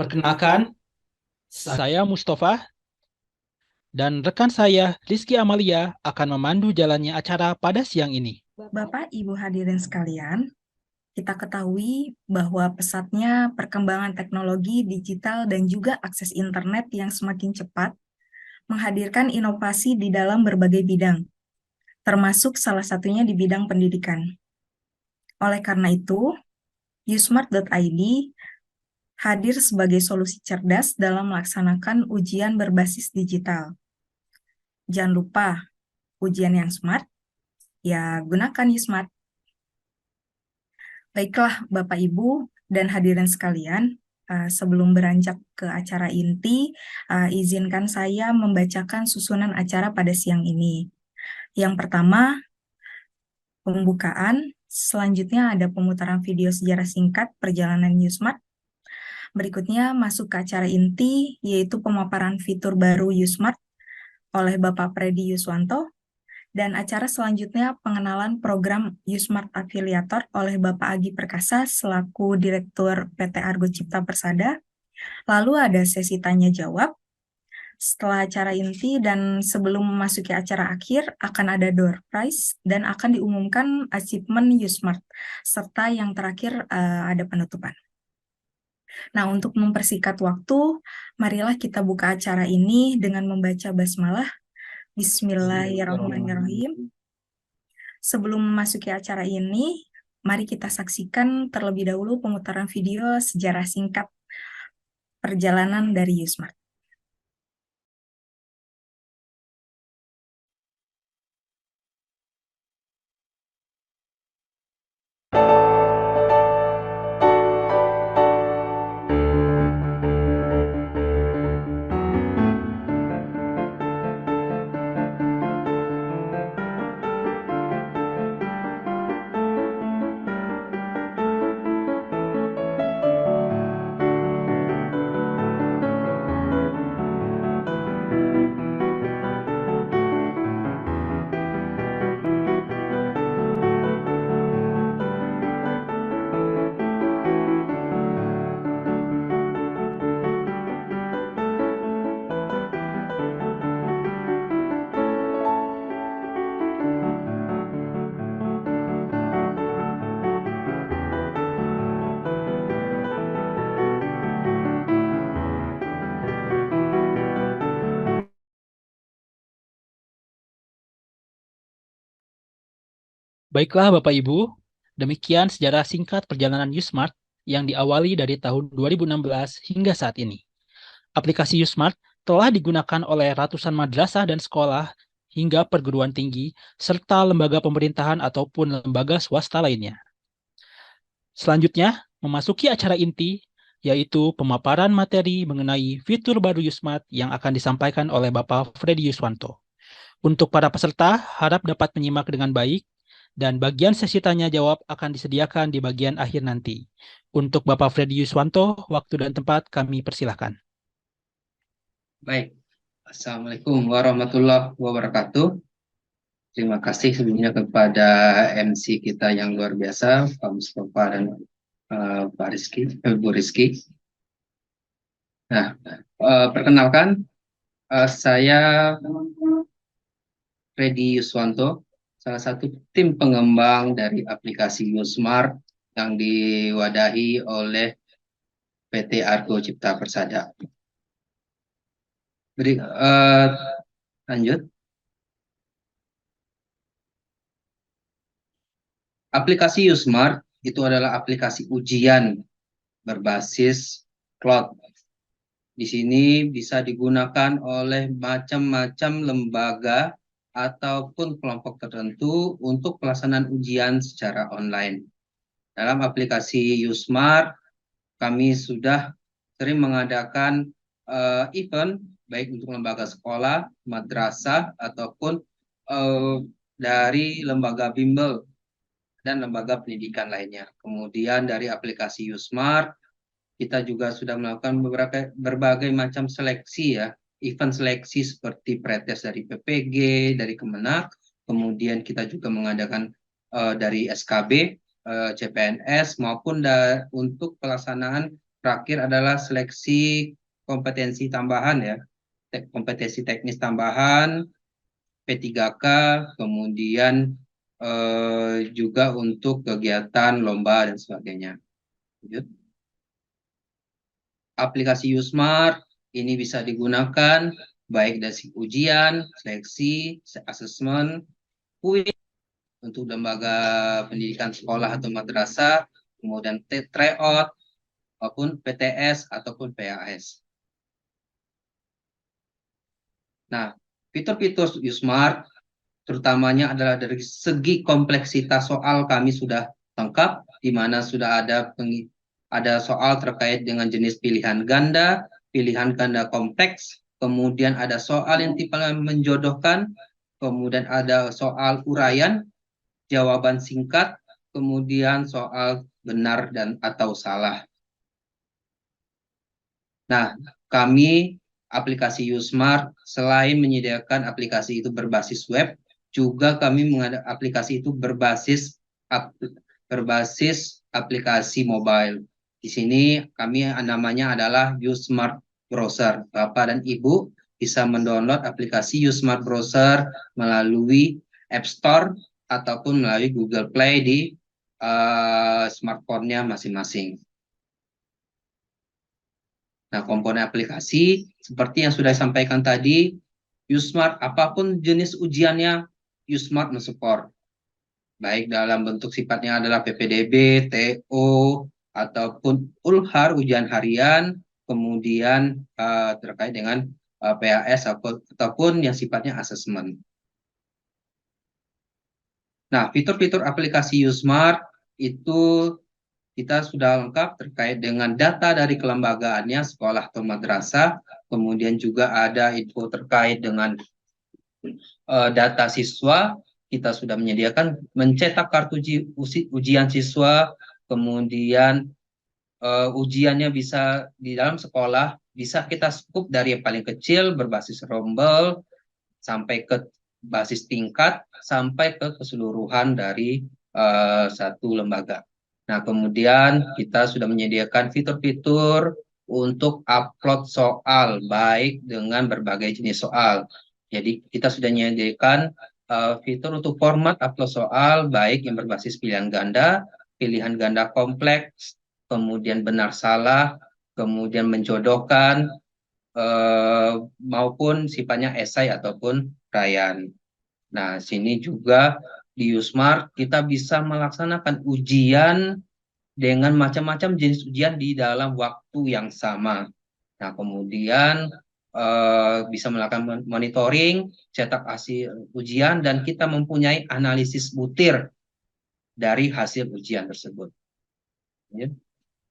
Perkenalkan, saya Mustafa dan rekan saya Rizky Amalia akan memandu jalannya acara pada siang ini. Bapak, Ibu hadirin sekalian, kita ketahui bahwa pesatnya perkembangan teknologi digital dan juga akses internet yang semakin cepat menghadirkan inovasi di dalam berbagai bidang, termasuk salah satunya di bidang pendidikan. Oleh karena itu, usmart.id hadir sebagai solusi cerdas dalam melaksanakan ujian berbasis digital. Jangan lupa, ujian yang smart, ya gunakan Usmart. Baiklah, Bapak, Ibu, dan hadirin sekalian, sebelum beranjak ke acara inti, izinkan saya membacakan susunan acara pada siang ini. Yang pertama, pembukaan, selanjutnya ada pemutaran video sejarah singkat perjalanan Usmart. Berikutnya masuk ke acara inti, yaitu pemaparan fitur baru Usmart oleh Bapak Freddy Yuswanto. Dan acara selanjutnya pengenalan program Usmart Affiliator oleh Bapak Agi Perkasa selaku Direktur PT Argo Cipta Persada. Lalu ada sesi tanya jawab. Setelah acara inti dan sebelum memasuki acara akhir akan ada door prize dan akan diumumkan achievement Usmart serta yang terakhir ada penutupan. Nah, untuk mempersingkat waktu, marilah kita buka acara ini dengan membaca basmalah. Bismillahirrahmanirrahim. Sebelum memasuki acara ini, mari kita saksikan terlebih dahulu pemutaran video sejarah singkat perjalanan dari Usmart. Baiklah Bapak Ibu, demikian sejarah singkat perjalanan Usmart yang diawali dari tahun 2016 hingga saat ini. Aplikasi Usmart telah digunakan oleh ratusan madrasah dan sekolah hingga perguruan tinggi serta lembaga pemerintahan ataupun lembaga swasta lainnya. Selanjutnya, memasuki acara inti, yaitu pemaparan materi mengenai fitur baru Usmart yang akan disampaikan oleh Bapak Freddy Yuswanto. Untuk para peserta, harap dapat menyimak dengan baik, dan bagian sesi tanya jawab akan disediakan di bagian akhir nanti. Untuk Bapak Freddy Yuswanto, waktu dan tempat kami persilahkan. Baik, Assalamualaikum warahmatullahi wabarakatuh. Terima kasih sebelumnya kepada MC kita yang luar biasa, Pak Mustafa dan Pak Rizky, Bu Rizky. Nah, perkenalkan, saya Freddy Yuswanto, salah satu tim pengembang dari aplikasi Usmart yang diwadahi oleh PT Argo Cipta Persada. Lanjut. Aplikasi Usmart itu adalah aplikasi ujian berbasis cloud. Di sini bisa digunakan oleh macam-macam lembaga ataupun kelompok tertentu untuk pelaksanaan ujian secara online. Dalam aplikasi Usmart, kami sudah sering mengadakan event baik untuk lembaga sekolah, madrasah, ataupun dari lembaga bimbel dan lembaga pendidikan lainnya. Kemudian dari aplikasi Usmart, kita juga sudah melakukan berbagai macam seleksi ya, event seleksi seperti pretest dari PPG, dari Kemenak, kemudian kita juga mengadakan dari SKB, CPNS, maupun untuk pelaksanaan terakhir adalah seleksi kompetensi tambahan ya, kompetensi teknis tambahan, P3K, kemudian juga untuk kegiatan lomba dan sebagainya. Lanjut. Aplikasi Usmart ini bisa digunakan baik dari ujian, seleksi, asesmen, kuis untuk lembaga pendidikan sekolah atau madrasah, kemudian tryout, maupun PTS ataupun PAS. Nah, fitur-fitur Usmart terutamanya adalah dari segi kompleksitas soal kami sudah lengkap, di mana sudah ada soal terkait dengan jenis pilihan ganda kompleks, kemudian ada soal yang tipe menjodohkan, kemudian ada soal uraian, jawaban singkat, kemudian soal benar dan atau salah. Nah, kami aplikasi Usmart selain menyediakan aplikasi itu berbasis web, juga kami mengadakan aplikasi itu berbasis aplikasi mobile. Di sini kami namanya adalah Usmart Browser. Bapak dan Ibu bisa mendownload aplikasi Usmart Browser melalui App Store ataupun melalui Google Play di smartphone-nya masing-masing. Nah, komponen aplikasi seperti yang sudah disampaikan tadi, Usmart apapun jenis ujiannya, Usmart mensupport. Baik dalam bentuk sifatnya adalah PPDB, TO, ataupun ULHAR, ujian harian, kemudian terkait dengan PAS ataupun yang sifatnya asesmen. Nah, fitur-fitur aplikasi Usmart itu kita sudah lengkap terkait dengan data dari kelembagaannya, sekolah atau madrasah, kemudian juga ada info terkait dengan data siswa, kita sudah menyediakan mencetak kartu ujian siswa, kemudian ujiannya bisa di dalam sekolah, bisa kita skup dari yang paling kecil berbasis rombel, sampai ke basis tingkat, sampai ke keseluruhan dari satu lembaga. Nah, kemudian kita sudah menyediakan fitur-fitur untuk upload soal, baik dengan berbagai jenis soal. Jadi kita sudah menyediakan fitur untuk format upload soal, baik yang berbasis pilihan ganda kompleks, kemudian benar salah, kemudian menjodohkan, maupun sifatnya esai ataupun uraian. Nah, sini juga di Usmart kita bisa melaksanakan ujian dengan macam-macam jenis ujian di dalam waktu yang sama. Nah, kemudian bisa melakukan monitoring, cetak hasil ujian, dan kita mempunyai analisis butir dari hasil ujian tersebut.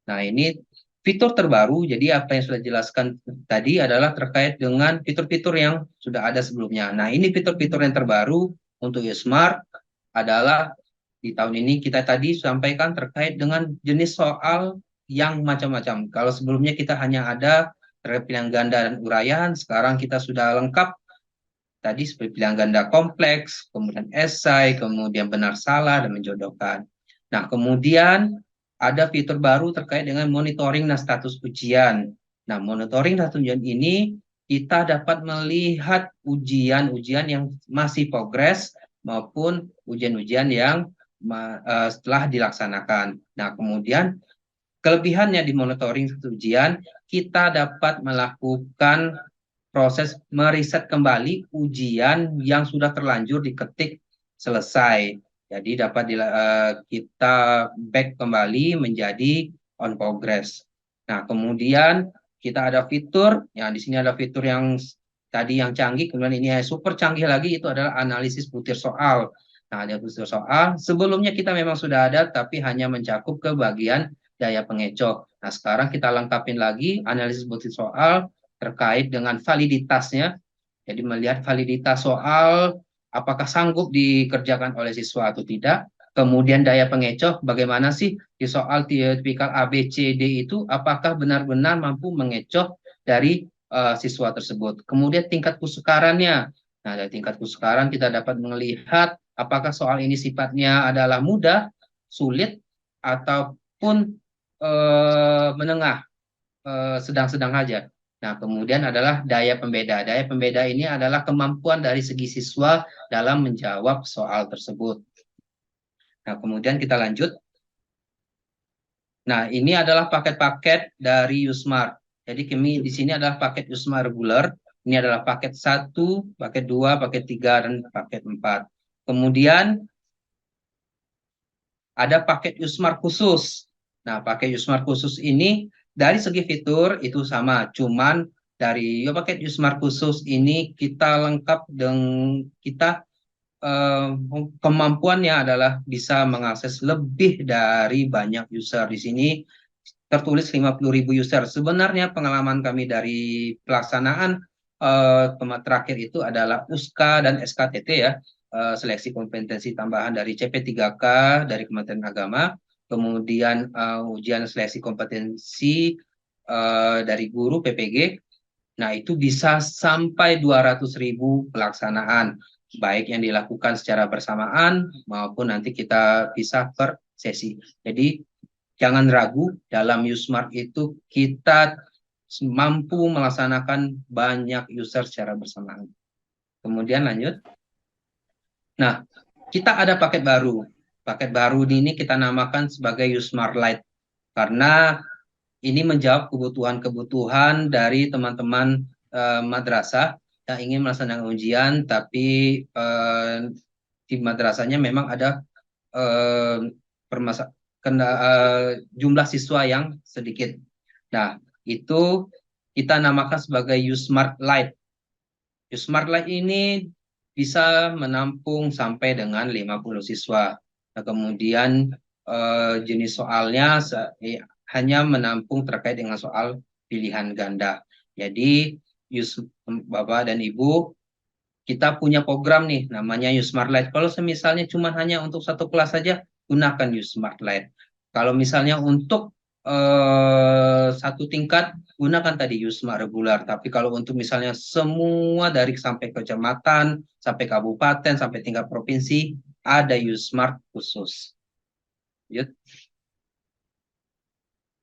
Nah, ini fitur terbaru, jadi apa yang sudah dijelaskan tadi adalah terkait dengan fitur-fitur yang sudah ada sebelumnya. Nah, ini fitur-fitur yang terbaru untuk Usmart adalah di tahun ini kita tadi sampaikan terkait dengan jenis soal yang macam-macam. Kalau sebelumnya kita hanya ada terkait pilihan ganda dan uraian, sekarang kita sudah lengkap tadi seperti pilihan ganda kompleks, kemudian esai, kemudian benar salah, dan menjodohkan. Nah, kemudian ada fitur baru terkait dengan monitoring dan status ujian. Nah, monitoring status ujian ini kita dapat melihat ujian-ujian yang masih progres maupun ujian-ujian yang setelah dilaksanakan. Nah, kemudian kelebihannya di monitoring status ujian, kita dapat melakukan proses meriset kembali ujian yang sudah terlanjur diketik selesai. Jadi dapat kita back kembali menjadi on progress. Nah, kemudian kita ada fitur, ya di sini ada fitur yang tadi yang canggih, kemudian ini yang super canggih lagi, itu adalah analisis butir soal. Nah, ada butir soal, sebelumnya kita memang sudah ada, tapi hanya mencakup ke bagian daya pengecoh. Nah, sekarang kita lengkapin lagi analisis butir soal terkait dengan validitasnya. Jadi melihat validitas soal, apakah sanggup dikerjakan oleh siswa atau tidak. Kemudian daya pengecoh, bagaimana sih di soal tipikal A, B, C, D itu, apakah benar-benar mampu mengecoh dari siswa tersebut. Kemudian tingkat kesukarannya. Nah, dari tingkat kesukaran kita dapat melihat apakah soal ini sifatnya adalah mudah, sulit, ataupun menengah. sedang-sedang aja. Nah, kemudian adalah daya pembeda. Daya pembeda ini adalah kemampuan dari segi siswa dalam menjawab soal tersebut. Nah, kemudian kita lanjut. Nah, ini adalah paket-paket dari Usmart. Jadi kami di sini adalah paket Usmart reguler. Ini adalah paket 1, paket 2, paket 3, dan paket 4. Kemudian ada paket Usmart khusus. Nah, paket Usmart khusus ini dari segi fitur itu sama, cuman dari paket Usmart khusus ini kita lengkap dengan eh, kemampuannya adalah bisa mengakses lebih dari banyak user. Di sini tertulis 50.000 user. Sebenarnya pengalaman kami dari pelaksanaan terakhir itu adalah USKA dan SKTT ya, seleksi kompetensi tambahan dari CP3K dari Kementerian Agama, kemudian ujian seleksi kompetensi dari guru PPG. Nah, itu bisa sampai 200.000 pelaksanaan, baik yang dilakukan secara bersamaan maupun nanti kita bisa per sesi. Jadi, jangan ragu, dalam Usmart itu kita mampu melaksanakan banyak user secara bersamaan. Kemudian lanjut. Nah, kita ada paket baru. Paket baru ini kita namakan sebagai Usmart Lite. Karena ini menjawab kebutuhan-kebutuhan dari teman-teman madrasah yang ingin melaksanakan ujian, tapi di madrasahnya memang ada jumlah siswa yang sedikit. Nah, itu kita namakan sebagai Usmart Lite. Usmart Lite ini bisa menampung sampai dengan 50 siswa. Nah, kemudian jenis soalnya hanya menampung terkait dengan soal pilihan ganda. Jadi, Bapak dan Ibu, kita punya program nih namanya Usmart Lite. Kalau misalnya cuma hanya untuk satu kelas saja, gunakan Usmart Lite. Kalau misalnya untuk satu tingkat, gunakan tadi Usmart regular. Tapi kalau untuk misalnya semua dari sampai kecamatan, sampai kabupaten, sampai tingkat provinsi, ada Usmart khusus.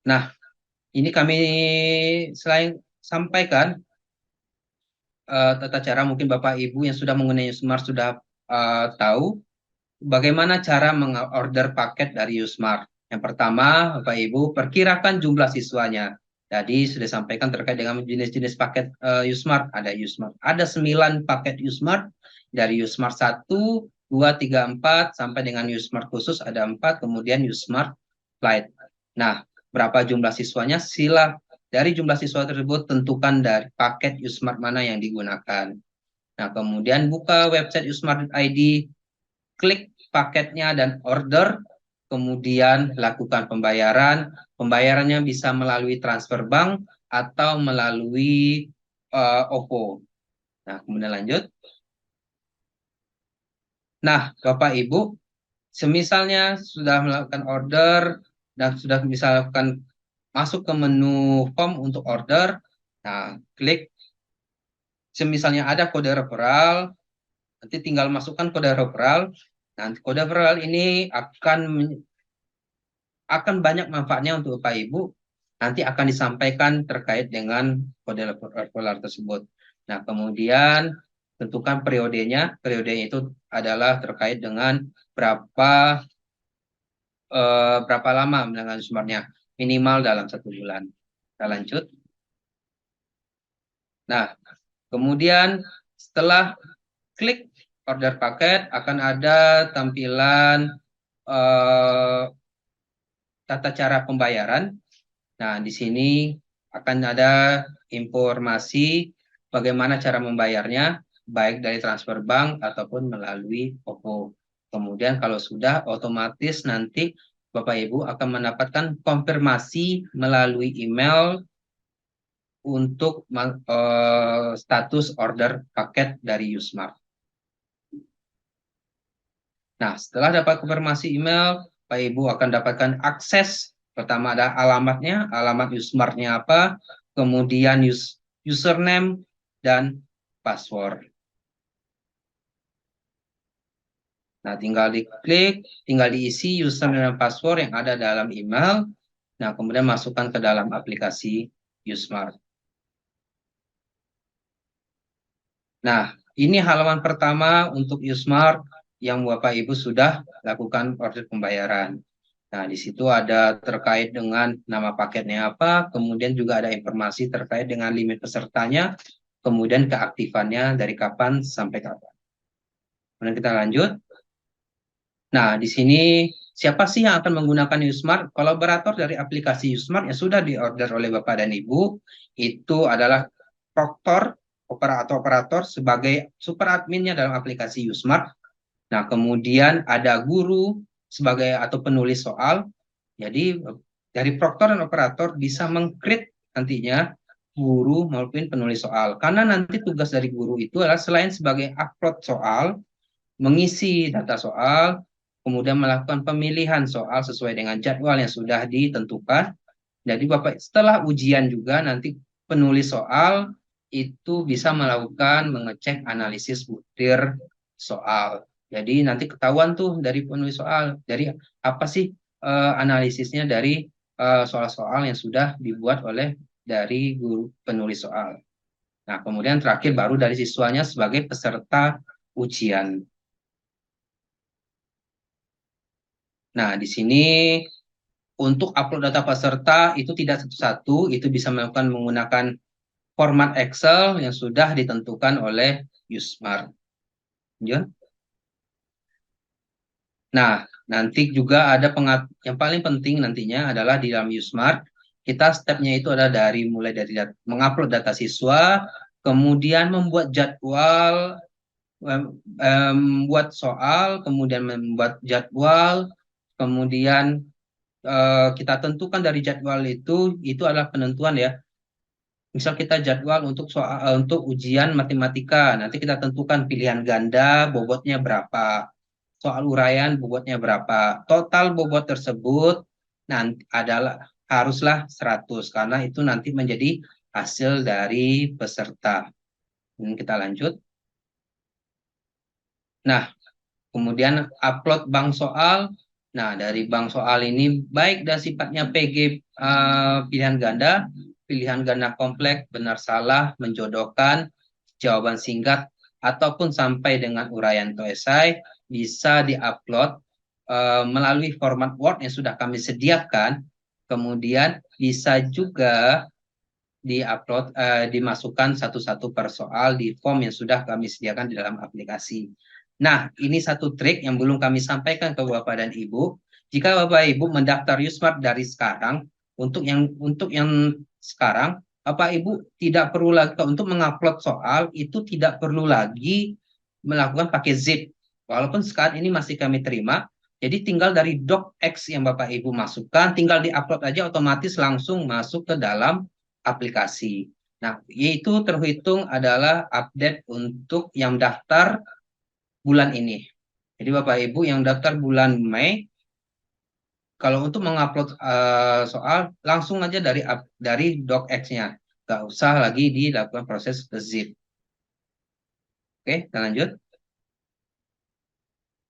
Nah, ini kami selain sampaikan tata cara, mungkin Bapak Ibu yang sudah menggunakan Usmart sudah tahu bagaimana cara mengorder paket dari Usmart. Yang pertama, Bapak Ibu, perkirakan jumlah siswanya. Jadi sudah sampaikan terkait dengan jenis-jenis paket Usmart. Ada Usmart. Ada 9 paket Usmart. Dari Usmart 1, 2, 3, 4, sampai dengan Usmart khusus ada 4, kemudian Usmart Lite. Nah, berapa jumlah siswanya? Dari jumlah siswa tersebut tentukan dari paket Usmart mana yang digunakan. Nah, kemudian buka website usmart.id, klik paketnya dan order, kemudian lakukan pembayaran. Pembayarannya bisa melalui transfer bank atau melalui OVO. Nah, kemudian lanjut. Nah, Bapak Ibu, semisalnya sudah melakukan order dan sudah misalkan masuk ke menu form untuk order, nah klik, semisalnya ada kode referral, nanti tinggal masukkan kode referral. Nanti kode referral ini akan banyak manfaatnya untuk Bapak Ibu, nanti akan disampaikan terkait dengan kode referral tersebut. Nah, kemudian tentukan periodenya. Periodenya itu adalah terkait dengan berapa lama dengan Usmartnya, minimal dalam 1 bulan. Kita lanjut. Nah, kemudian setelah klik order paket akan ada tampilan tata cara pembayaran. Nah, di sini akan ada informasi bagaimana cara membayarnya, baik dari transfer bank ataupun melalui OVO. Kemudian kalau sudah, otomatis nanti Bapak Ibu akan mendapatkan konfirmasi melalui email untuk status order paket dari Usmart. Nah, setelah dapat konfirmasi email, Bapak Ibu akan dapatkan akses. Pertama ada alamatnya, alamat Usmartnya apa, kemudian username dan password. Nah, tinggal diklik, tinggal diisi username dan password yang ada dalam email. Nah, kemudian masukkan ke dalam aplikasi Usmart. Nah, ini halaman pertama untuk Usmart yang Bapak Ibu sudah lakukan proses pembayaran. Nah, di situ ada terkait dengan nama paketnya apa, kemudian juga ada informasi terkait dengan limit pesertanya, kemudian keaktifannya dari kapan sampai kapan. Kemudian kita lanjut. Nah, di sini siapa sih yang akan menggunakan Usmart? Kolaborator dari aplikasi Usmart yang sudah diorder oleh Bapak dan Ibu itu adalah proktor operator sebagai super adminnya dalam aplikasi Usmart. Nah, kemudian ada guru sebagai atau penulis soal. Jadi dari proktor dan operator bisa meng-create nantinya guru maupun penulis soal. Karena nanti tugas dari guru itu adalah selain sebagai upload soal, mengisi data soal, kemudian melakukan pemilihan soal sesuai dengan jadwal yang sudah ditentukan. Jadi Bapak setelah ujian juga nanti penulis soal itu bisa melakukan mengecek analisis butir soal. Jadi nanti ketahuan tuh dari penulis soal, dari apa sih analisisnya dari soal-soal yang sudah dibuat oleh dari guru penulis soal. Nah, kemudian terakhir baru dari siswanya sebagai peserta ujian. Nah, di sini untuk upload data peserta itu tidak satu-satu, itu bisa melakukan menggunakan format Excel yang sudah ditentukan oleh Usmart. Ya. Nah, nanti juga ada yang paling penting nantinya adalah di dalam Usmart, kita stepnya itu adalah mulai dari mengupload data siswa, kemudian membuat jadwal, membuat soal, kemudian membuat jadwal, kemudian kita tentukan dari jadwal itu adalah penentuan ya. Misal kita jadwal untuk soal untuk ujian matematika, nanti kita tentukan pilihan ganda bobotnya berapa, soal uraian bobotnya berapa, total bobot tersebut nanti adalah haruslah 100 karena itu nanti menjadi hasil dari peserta. Ini kita lanjut. Nah, kemudian upload bank soal. Nah, dari bank soal ini baik dari sifatnya PG pilihan ganda kompleks, benar salah, menjodohkan, jawaban singkat, ataupun sampai dengan uraian atau esai, bisa diupload melalui format Word yang sudah kami sediakan. Kemudian bisa juga diupload, dimasukkan satu-satu per soal di form yang sudah kami sediakan di dalam aplikasi. Nah, ini satu trik yang belum kami sampaikan ke Bapak dan Ibu. Jika Bapak Ibu mendaftar Usmart dari sekarang, untuk yang sekarang, Bapak Ibu tidak perlu lagi untuk mengupload soal itu tidak perlu lagi melakukan pakai zip. Walaupun saat ini masih kami terima, jadi tinggal dari docx yang Bapak Ibu masukkan, tinggal diupload aja otomatis langsung masuk ke dalam aplikasi. Nah, yaitu terhitung adalah update untuk yang daftar bulan ini. Jadi Bapak Ibu yang daftar bulan Mei, kalau untuk mengupload soal langsung aja dari docx-nya, nggak usah lagi dilakukan proses zip. Oke, kita lanjut.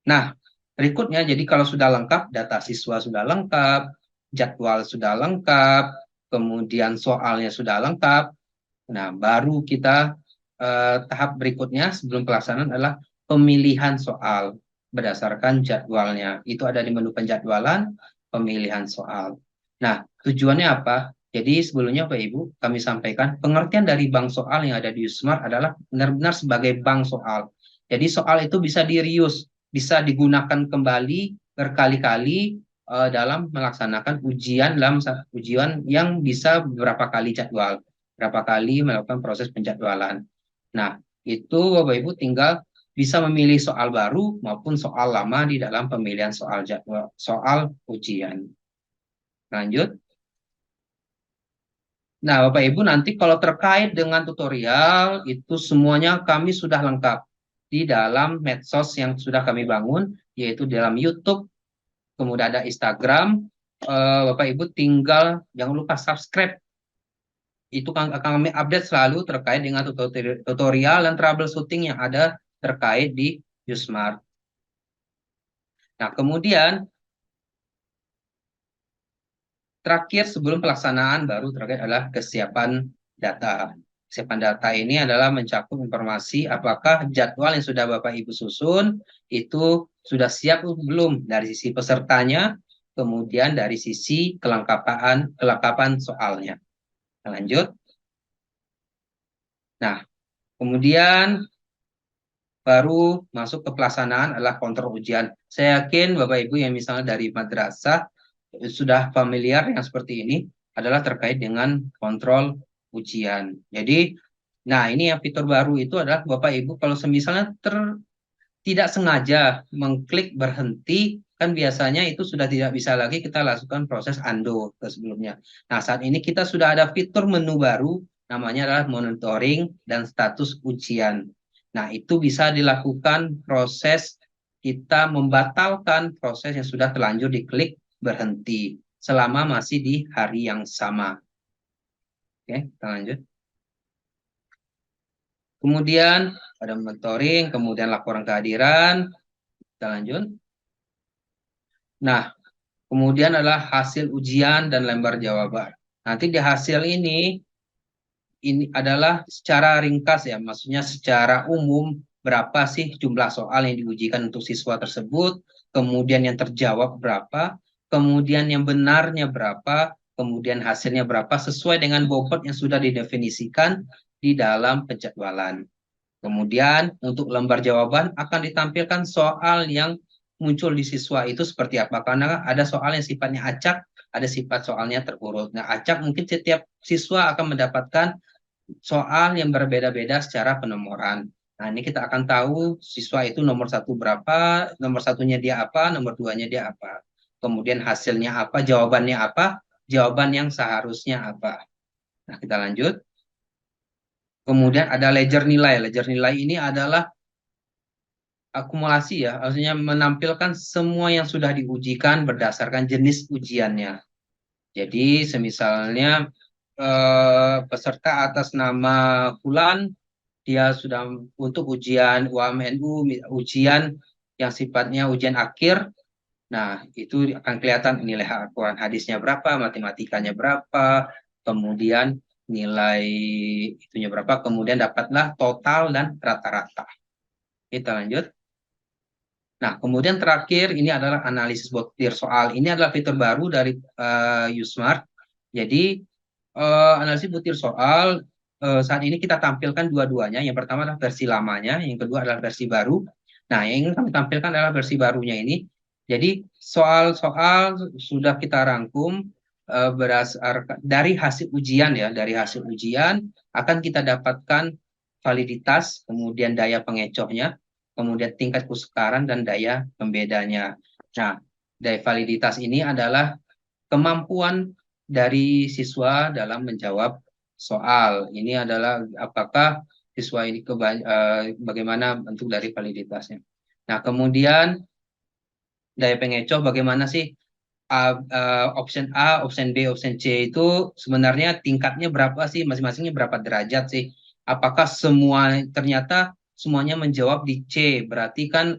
Nah, berikutnya jadi kalau sudah lengkap, data siswa sudah lengkap, jadwal sudah lengkap, kemudian soalnya sudah lengkap. Nah, baru kita tahap berikutnya sebelum pelaksanaan adalah pemilihan soal berdasarkan jadwalnya. Itu ada di menu penjadwalan, pemilihan soal. Nah, tujuannya apa? Jadi sebelumnya Pak Ibu, kami sampaikan pengertian dari bank soal yang ada di Usmart adalah benar-benar sebagai bank soal. Jadi soal itu bisa di-reuse, bisa digunakan kembali berkali-kali dalam melaksanakan ujian yang bisa beberapa kali jadwal, berapa kali melakukan proses penjadwalan. Nah, itu Bapak Ibu tinggal bisa memilih soal baru maupun soal lama di dalam pemilihan soal jadwal, soal ujian. Lanjut. Nah, Bapak Ibu nanti kalau terkait dengan tutorial itu semuanya kami sudah lengkap di dalam medsos yang sudah kami bangun, yaitu dalam YouTube, kemudian ada Instagram. Bapak Ibu tinggal jangan lupa subscribe. Itu akan kami update selalu terkait dengan tutorial dan troubleshooting yang ada terkait di Usmart. Nah, kemudian terakhir sebelum pelaksanaan baru terakhir adalah kesiapan data. Kesiapan data ini adalah mencakup informasi apakah jadwal yang sudah Bapak Ibu susun itu sudah siap belum dari sisi pesertanya, kemudian dari sisi kelengkapan soalnya. Lanjut. Nah, kemudian baru masuk ke pelaksanaan adalah kontrol ujian. Saya yakin Bapak Ibu yang misalnya dari madrasah sudah familiar yang seperti ini adalah terkait dengan kontrol ujian. Jadi, nah ini yang fitur baru itu adalah Bapak Ibu kalau misalnya tidak sengaja mengklik berhenti, kan biasanya itu sudah tidak bisa lagi kita lakukan proses undo ke sebelumnya. Nah, saat ini kita sudah ada fitur menu baru, namanya adalah monitoring dan status ujian. Nah, itu bisa dilakukan proses kita membatalkan proses yang sudah terlanjur diklik berhenti selama masih di hari yang sama. Oke, kita lanjut. Kemudian ada monitoring, kemudian laporan kehadiran. Kita lanjut. Nah, kemudian adalah hasil ujian dan lembar jawaban. Nanti di hasil ini adalah secara ringkas ya, maksudnya secara umum berapa sih jumlah soal yang diujikan untuk siswa tersebut, kemudian yang terjawab berapa, kemudian yang benarnya berapa, kemudian hasilnya berapa sesuai dengan bobot yang sudah didefinisikan di dalam penjadwalan. Kemudian untuk lembar jawaban akan ditampilkan soal yang muncul di siswa itu seperti apa. Karena ada soal yang sifatnya acak, ada sifat soalnya terurut. Nah, acak mungkin setiap siswa akan mendapatkan soal yang berbeda-beda secara penomoran. Nah, ini kita akan tahu siswa itu nomor satu berapa, nomor satunya dia apa, nomor duanya dia apa. Kemudian hasilnya apa, jawaban yang seharusnya apa. Nah, kita lanjut. Kemudian ada ledger nilai. Ledger nilai ini adalah akumulasi ya, artinya menampilkan semua yang sudah diujikan berdasarkan jenis ujiannya. Jadi semisalnya peserta atas nama Fulan, dia sudah untuk ujian UAMNU, ujian yang sifatnya ujian akhir, nah itu akan kelihatan nilai Al-Quran hadisnya berapa, matematikanya berapa, kemudian nilai itunya berapa, kemudian dapatlah total dan rata-rata. Kita lanjut. Nah, kemudian terakhir ini adalah analisis butir soal. Ini adalah fitur baru dari Usmart. Jadi analisis butir soal saat ini kita tampilkan dua-duanya. Yang pertama adalah versi lamanya, yang kedua adalah versi baru. Nah, yang ingin kami tampilkan adalah versi barunya ini. Jadi soal-soal sudah kita rangkum berdasarkan dari hasil ujian ya, dari hasil ujian akan kita dapatkan validitas, kemudian daya pengecohnya, kemudian tingkat kesukaran dan daya pembedanya. Nah, daya validitas ini adalah kemampuan dari siswa dalam menjawab soal. Ini adalah apakah siswa ini bagaimana bentuk dari validitasnya. Nah, kemudian daya pengecoh bagaimana sih option A, option B, option C itu sebenarnya tingkatnya berapa sih, masing-masingnya berapa derajat sih? Apakah ternyata semuanya menjawab di C, berarti kan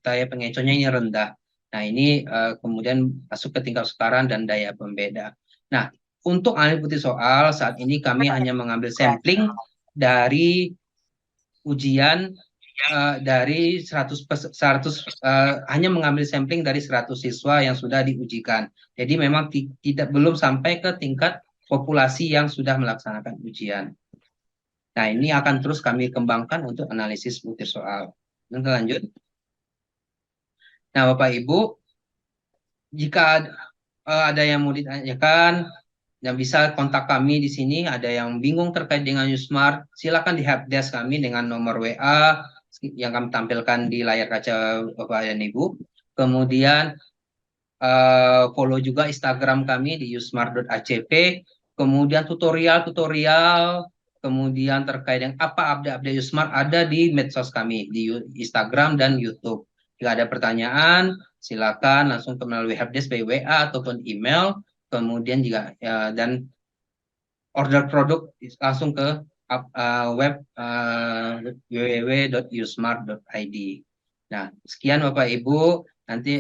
daya pengecohnya ini rendah. Nah, ini kemudian masuk ke tingkat kesukaran dan daya pembeda. Nah, untuk analisis butir soal saat ini kami hanya mengambil sampling dari ujian dari 100 hanya mengambil sampling dari 100 siswa yang sudah diujikan. Jadi memang belum sampai ke tingkat populasi yang sudah melaksanakan ujian. Nah, ini akan terus kami kembangkan untuk analisis butir soal. Kita lanjut. Nah, Bapak Ibu, jika ada yang mau ditanyakan, yang bisa kontak kami di sini. Ada yang bingung terkait dengan Usmart, silakan di helpdesk kami dengan nomor WA yang kami tampilkan di layar kaca Bapak dan Ibu. Kemudian follow juga Instagram kami di usmart.acp. Kemudian tutorial-tutorial, kemudian terkait dengan apa update Usmart ada di medsos kami, di Instagram dan YouTube. Jika ada pertanyaan, silakan langsung melalui helpdesk by WA ataupun email. Kemudian juga dan order produk langsung ke web www.usmart.id. Nah, sekian Bapak Ibu. Nanti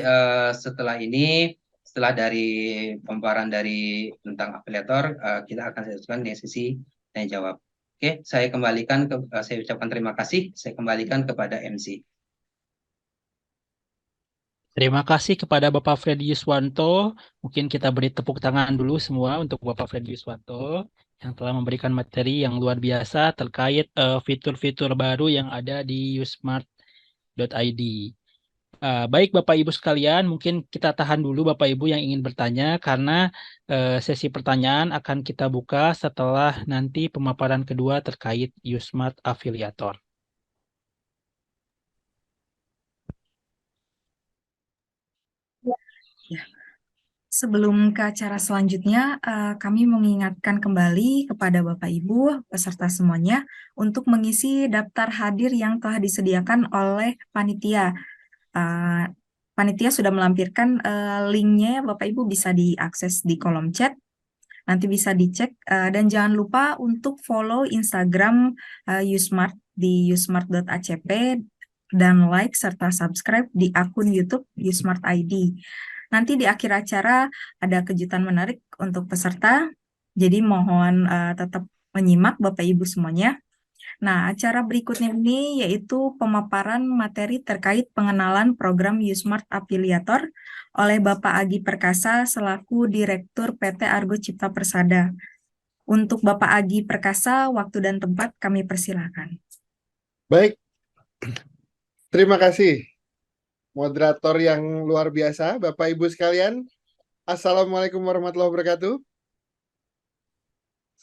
setelah ini setelah dari pemaparan dari tentang afiliator, kita akan lanjutkan di sesi tanya jawab. Oke, saya ucapkan terima kasih. Saya kembalikan kepada MC. Terima kasih kepada Bapak Freddy Yuswanto. Mungkin kita beri tepuk tangan dulu semua untuk Bapak Freddy Yuswanto yang telah memberikan materi yang luar biasa terkait fitur-fitur baru yang ada di usmart.id. Baik Bapak Ibu sekalian, mungkin kita tahan dulu Bapak Ibu yang ingin bertanya karena sesi pertanyaan akan kita buka setelah nanti pemaparan kedua terkait Usmart Affiliator. Ya. Sebelum ke acara selanjutnya, kami mengingatkan kembali kepada Bapak Ibu peserta semuanya untuk mengisi daftar hadir yang telah disediakan oleh panitia. Panitia sudah melampirkan linknya, Bapak Ibu bisa diakses di kolom chat. Nanti bisa dicek dan jangan lupa untuk follow Instagram Usmart di usmart.acp dan like serta subscribe di akun YouTube Usmart ID. Nanti di akhir acara ada kejutan menarik untuk peserta, jadi mohon tetap menyimak Bapak Ibu semuanya. Nah, acara berikutnya ini yaitu pemaparan materi terkait pengenalan program Usmart Affiliator oleh Bapak Agi Perkasa selaku Direktur PT Argo Cipta Persada. Untuk Bapak Agi Perkasa, waktu dan tempat kami persilahkan. Baik, terima kasih moderator yang luar biasa, Bapak Ibu sekalian. Assalamualaikum warahmatullahi wabarakatuh.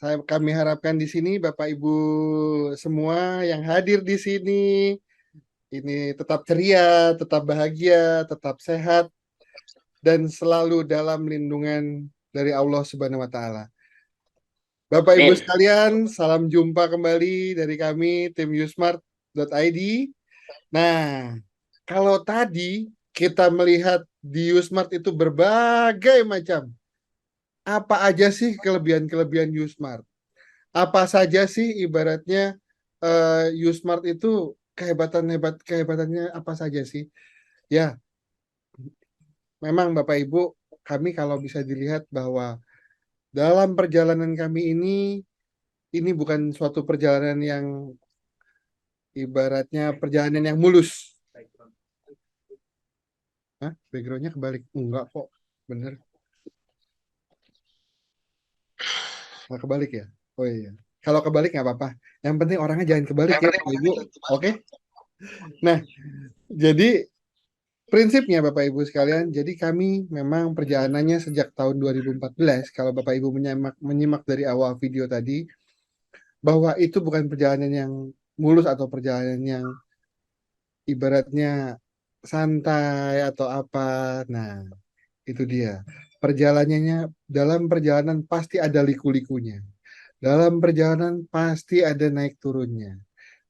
Kami harapkan di sini Bapak Ibu semua yang hadir di sini ini tetap ceria, tetap bahagia, tetap sehat, dan selalu dalam lindungan dari Allah Subhanahu wa Ta'ala. Bapak Ibu sekalian, salam jumpa kembali dari kami tim usmart.id. Nah, kalau tadi kita melihat di Usmart itu berbagai macam. Apa aja sih kelebihan-kelebihan Usmart? Apa saja sih ibaratnya Usmart itu kehebatannya apa saja sih? Ya, memang Bapak Ibu, kami kalau bisa dilihat bahwa dalam perjalanan kami ini bukan suatu perjalanan yang ibaratnya perjalanan yang mulus. Hah? Backgroundnya kebalik? Enggak kok, bener. Nggak kebalik ya? Oh iya. Kalau kebalik nggak apa-apa. Yang penting orangnya jangan kebalik ya, Bapak Ibu. Oke? Nah, jadi prinsipnya Bapak Ibu sekalian, jadi kami memang perjalanannya sejak tahun 2014, kalau Bapak Ibu menyimak dari awal video tadi, bahwa itu bukan perjalanan yang mulus atau perjalanan yang ibaratnya santai atau apa. Nah, itu dia. Dalam perjalanan pasti ada liku-likunya. Dalam perjalanan pasti ada naik turunnya.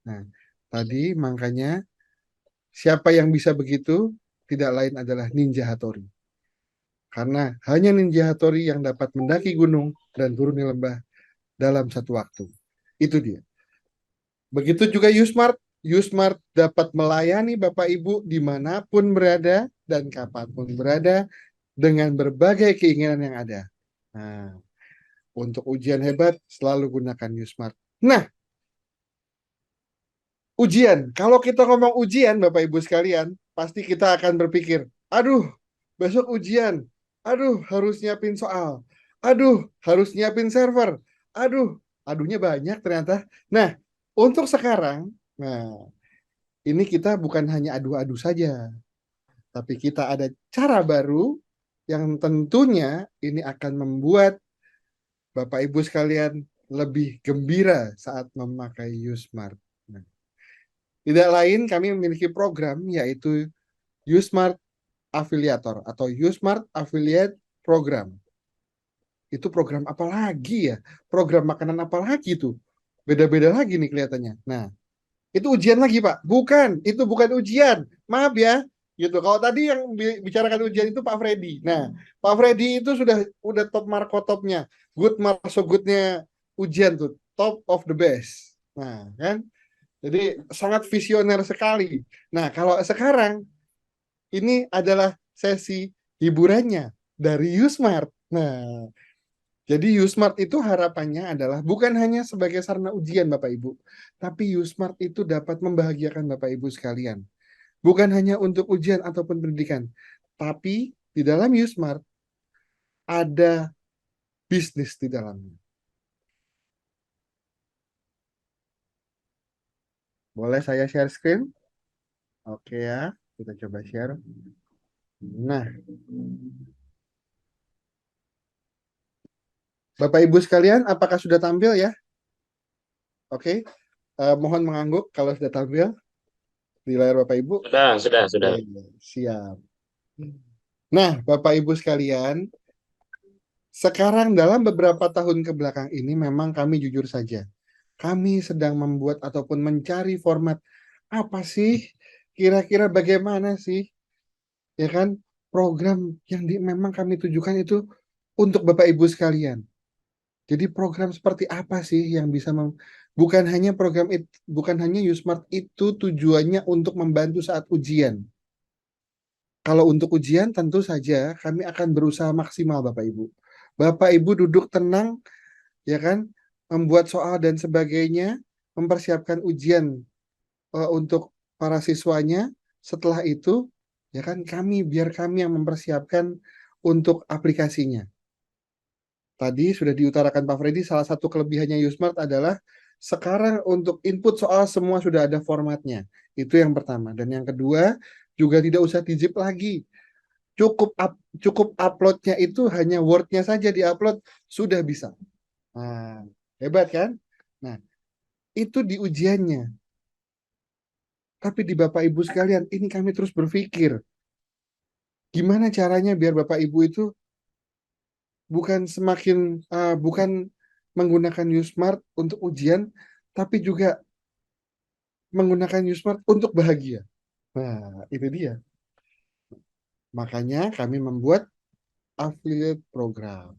Nah, tadi makanya siapa yang bisa begitu tidak lain adalah Ninja Hattori. Karena hanya Ninja Hattori yang dapat mendaki gunung dan turun di lembah dalam satu waktu. Itu dia. Begitu juga Usmart. Usmart dapat melayani Bapak Ibu dimanapun berada dan kapanpun berada dengan berbagai keinginan yang ada. Nah, untuk ujian hebat selalu gunakan Usmart. Nah, ujian. Kalau kita ngomong ujian, Bapak Ibu sekalian, pasti kita akan berpikir, aduh, besok ujian. Aduh, harus nyiapin soal. Aduh, harus nyiapin server. Aduhnya banyak ternyata. Nah, untuk sekarang, ini kita bukan hanya adu-adu saja, tapi kita ada cara baru yang tentunya ini akan membuat Bapak Ibu sekalian lebih gembira saat memakai Usmart. Nah, tidak lain kami memiliki program yaitu Usmart Affiliator atau Usmart Affiliate Program. Itu program apa lagi ya? Program makanan apa lagi tuh? Beda-beda lagi nih kelihatannya. Nah, itu ujian lagi Pak? Bukan, itu bukan ujian. Maaf ya, gitu. Kalau tadi yang bicarakan ujian itu Pak Freddy. Nah, Pak Freddy itu udah top markotopnya, good mark so goodnya ujian tuh, top of the best. Nah, kan? Jadi sangat visioner sekali. Nah, kalau sekarang ini adalah sesi hiburannya. dari Yusmart. Nah, jadi Yusmart itu harapannya adalah bukan hanya sebagai sarana ujian Bapak Ibu, tapi Yusmart itu dapat membahagiakan Bapak Ibu sekalian. Bukan hanya untuk ujian ataupun pendidikan, tapi di dalam Yusmart ada bisnis di dalamnya. Boleh saya share screen? Oke ya, kita coba share. Nah, Bapak Ibu sekalian, apakah sudah tampil ya? Oke, mohon mengangguk kalau sudah tampil di layar Bapak Ibu. Sudah. Oke, siap. Nah, Bapak Ibu sekalian, sekarang dalam beberapa tahun ke belakang ini memang kami jujur saja, kami sedang membuat ataupun mencari format apa sih, kira-kira bagaimana sih, ya kan, program yang memang kami tujukan itu untuk Bapak Ibu sekalian. Jadi program seperti apa sih yang bisa bukan hanya program itu, bukan hanya Yusmart itu tujuannya untuk membantu saat ujian. Kalau untuk ujian tentu saja kami akan berusaha maksimal Bapak Ibu. Bapak Ibu duduk tenang, ya kan, membuat soal dan sebagainya, mempersiapkan ujian untuk para siswanya. Setelah itu, ya kan, biar kami yang mempersiapkan untuk aplikasinya. Tadi sudah diutarakan Pak Freddy, salah satu kelebihannya Yusmart adalah sekarang untuk input soal semua sudah ada formatnya. Itu yang pertama. Dan yang kedua, juga tidak usah di-zip lagi. Cukup uploadnya itu hanya Word-nya saja di-upload, sudah bisa. Nah, hebat kan? Nah, itu di ujiannya. Tapi di Bapak Ibu sekalian, ini kami terus berpikir, gimana caranya biar Bapak Ibu itu bukan menggunakan Yusmart untuk ujian, tapi juga menggunakan Yusmart untuk bahagia. Nah, itu dia. Makanya kami membuat affiliate program.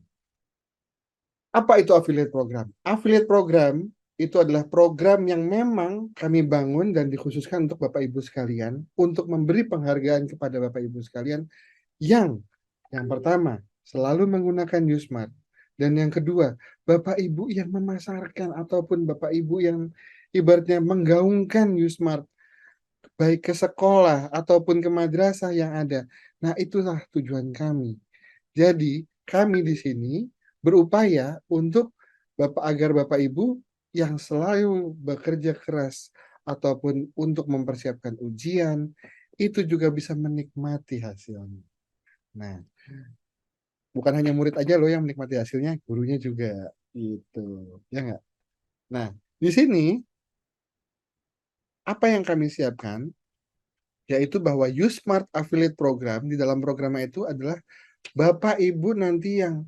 Apa itu affiliate program? Affiliate program itu adalah program yang memang kami bangun dan dikhususkan untuk Bapak Ibu sekalian, untuk memberi penghargaan kepada Bapak Ibu sekalian yang pertama selalu menggunakan Yusmart. Dan yang kedua, Bapak Ibu yang memasarkan ataupun Bapak Ibu yang ibaratnya menggaungkan Yusmart baik ke sekolah ataupun ke madrasah yang ada. Nah, itulah tujuan kami. Jadi, kami di sini berupaya untuk agar Bapak Ibu yang selalu bekerja keras ataupun untuk mempersiapkan ujian, itu juga bisa menikmati hasilnya. Nah, bukan hanya murid aja loh yang menikmati hasilnya, gurunya juga itu, ya nggak? Nah, di sini apa yang kami siapkan, yaitu bahwa Yusmart Affiliate Program, di dalam programnya itu adalah Bapak Ibu nanti yang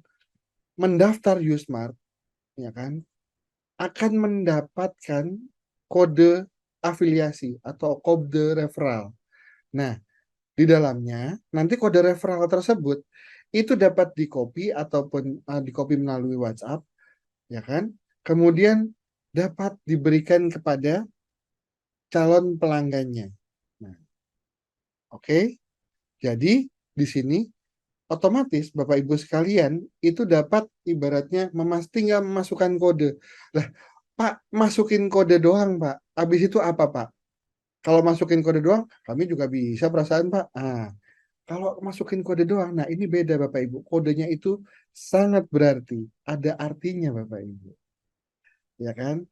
mendaftar Yusmart, ya kan, akan mendapatkan kode afiliasi atau kode referral. Nah, di dalamnya nanti kode referral tersebut itu dapat di-copy ataupun di-copy melalui WhatsApp, ya kan? Kemudian dapat diberikan kepada calon pelanggannya. Nah, oke. Jadi di sini otomatis Bapak Ibu sekalian itu dapat ibaratnya tinggal memasukkan kode. Lah, Pak, masukin kode doang, Pak. Habis itu apa, Pak? Kalau masukin kode doang, kami juga bisa perasaan, Pak. Kalau masukin kode doang, nah ini beda Bapak Ibu. Kodenya itu sangat berarti. Ada artinya Bapak Ibu. Ya kan?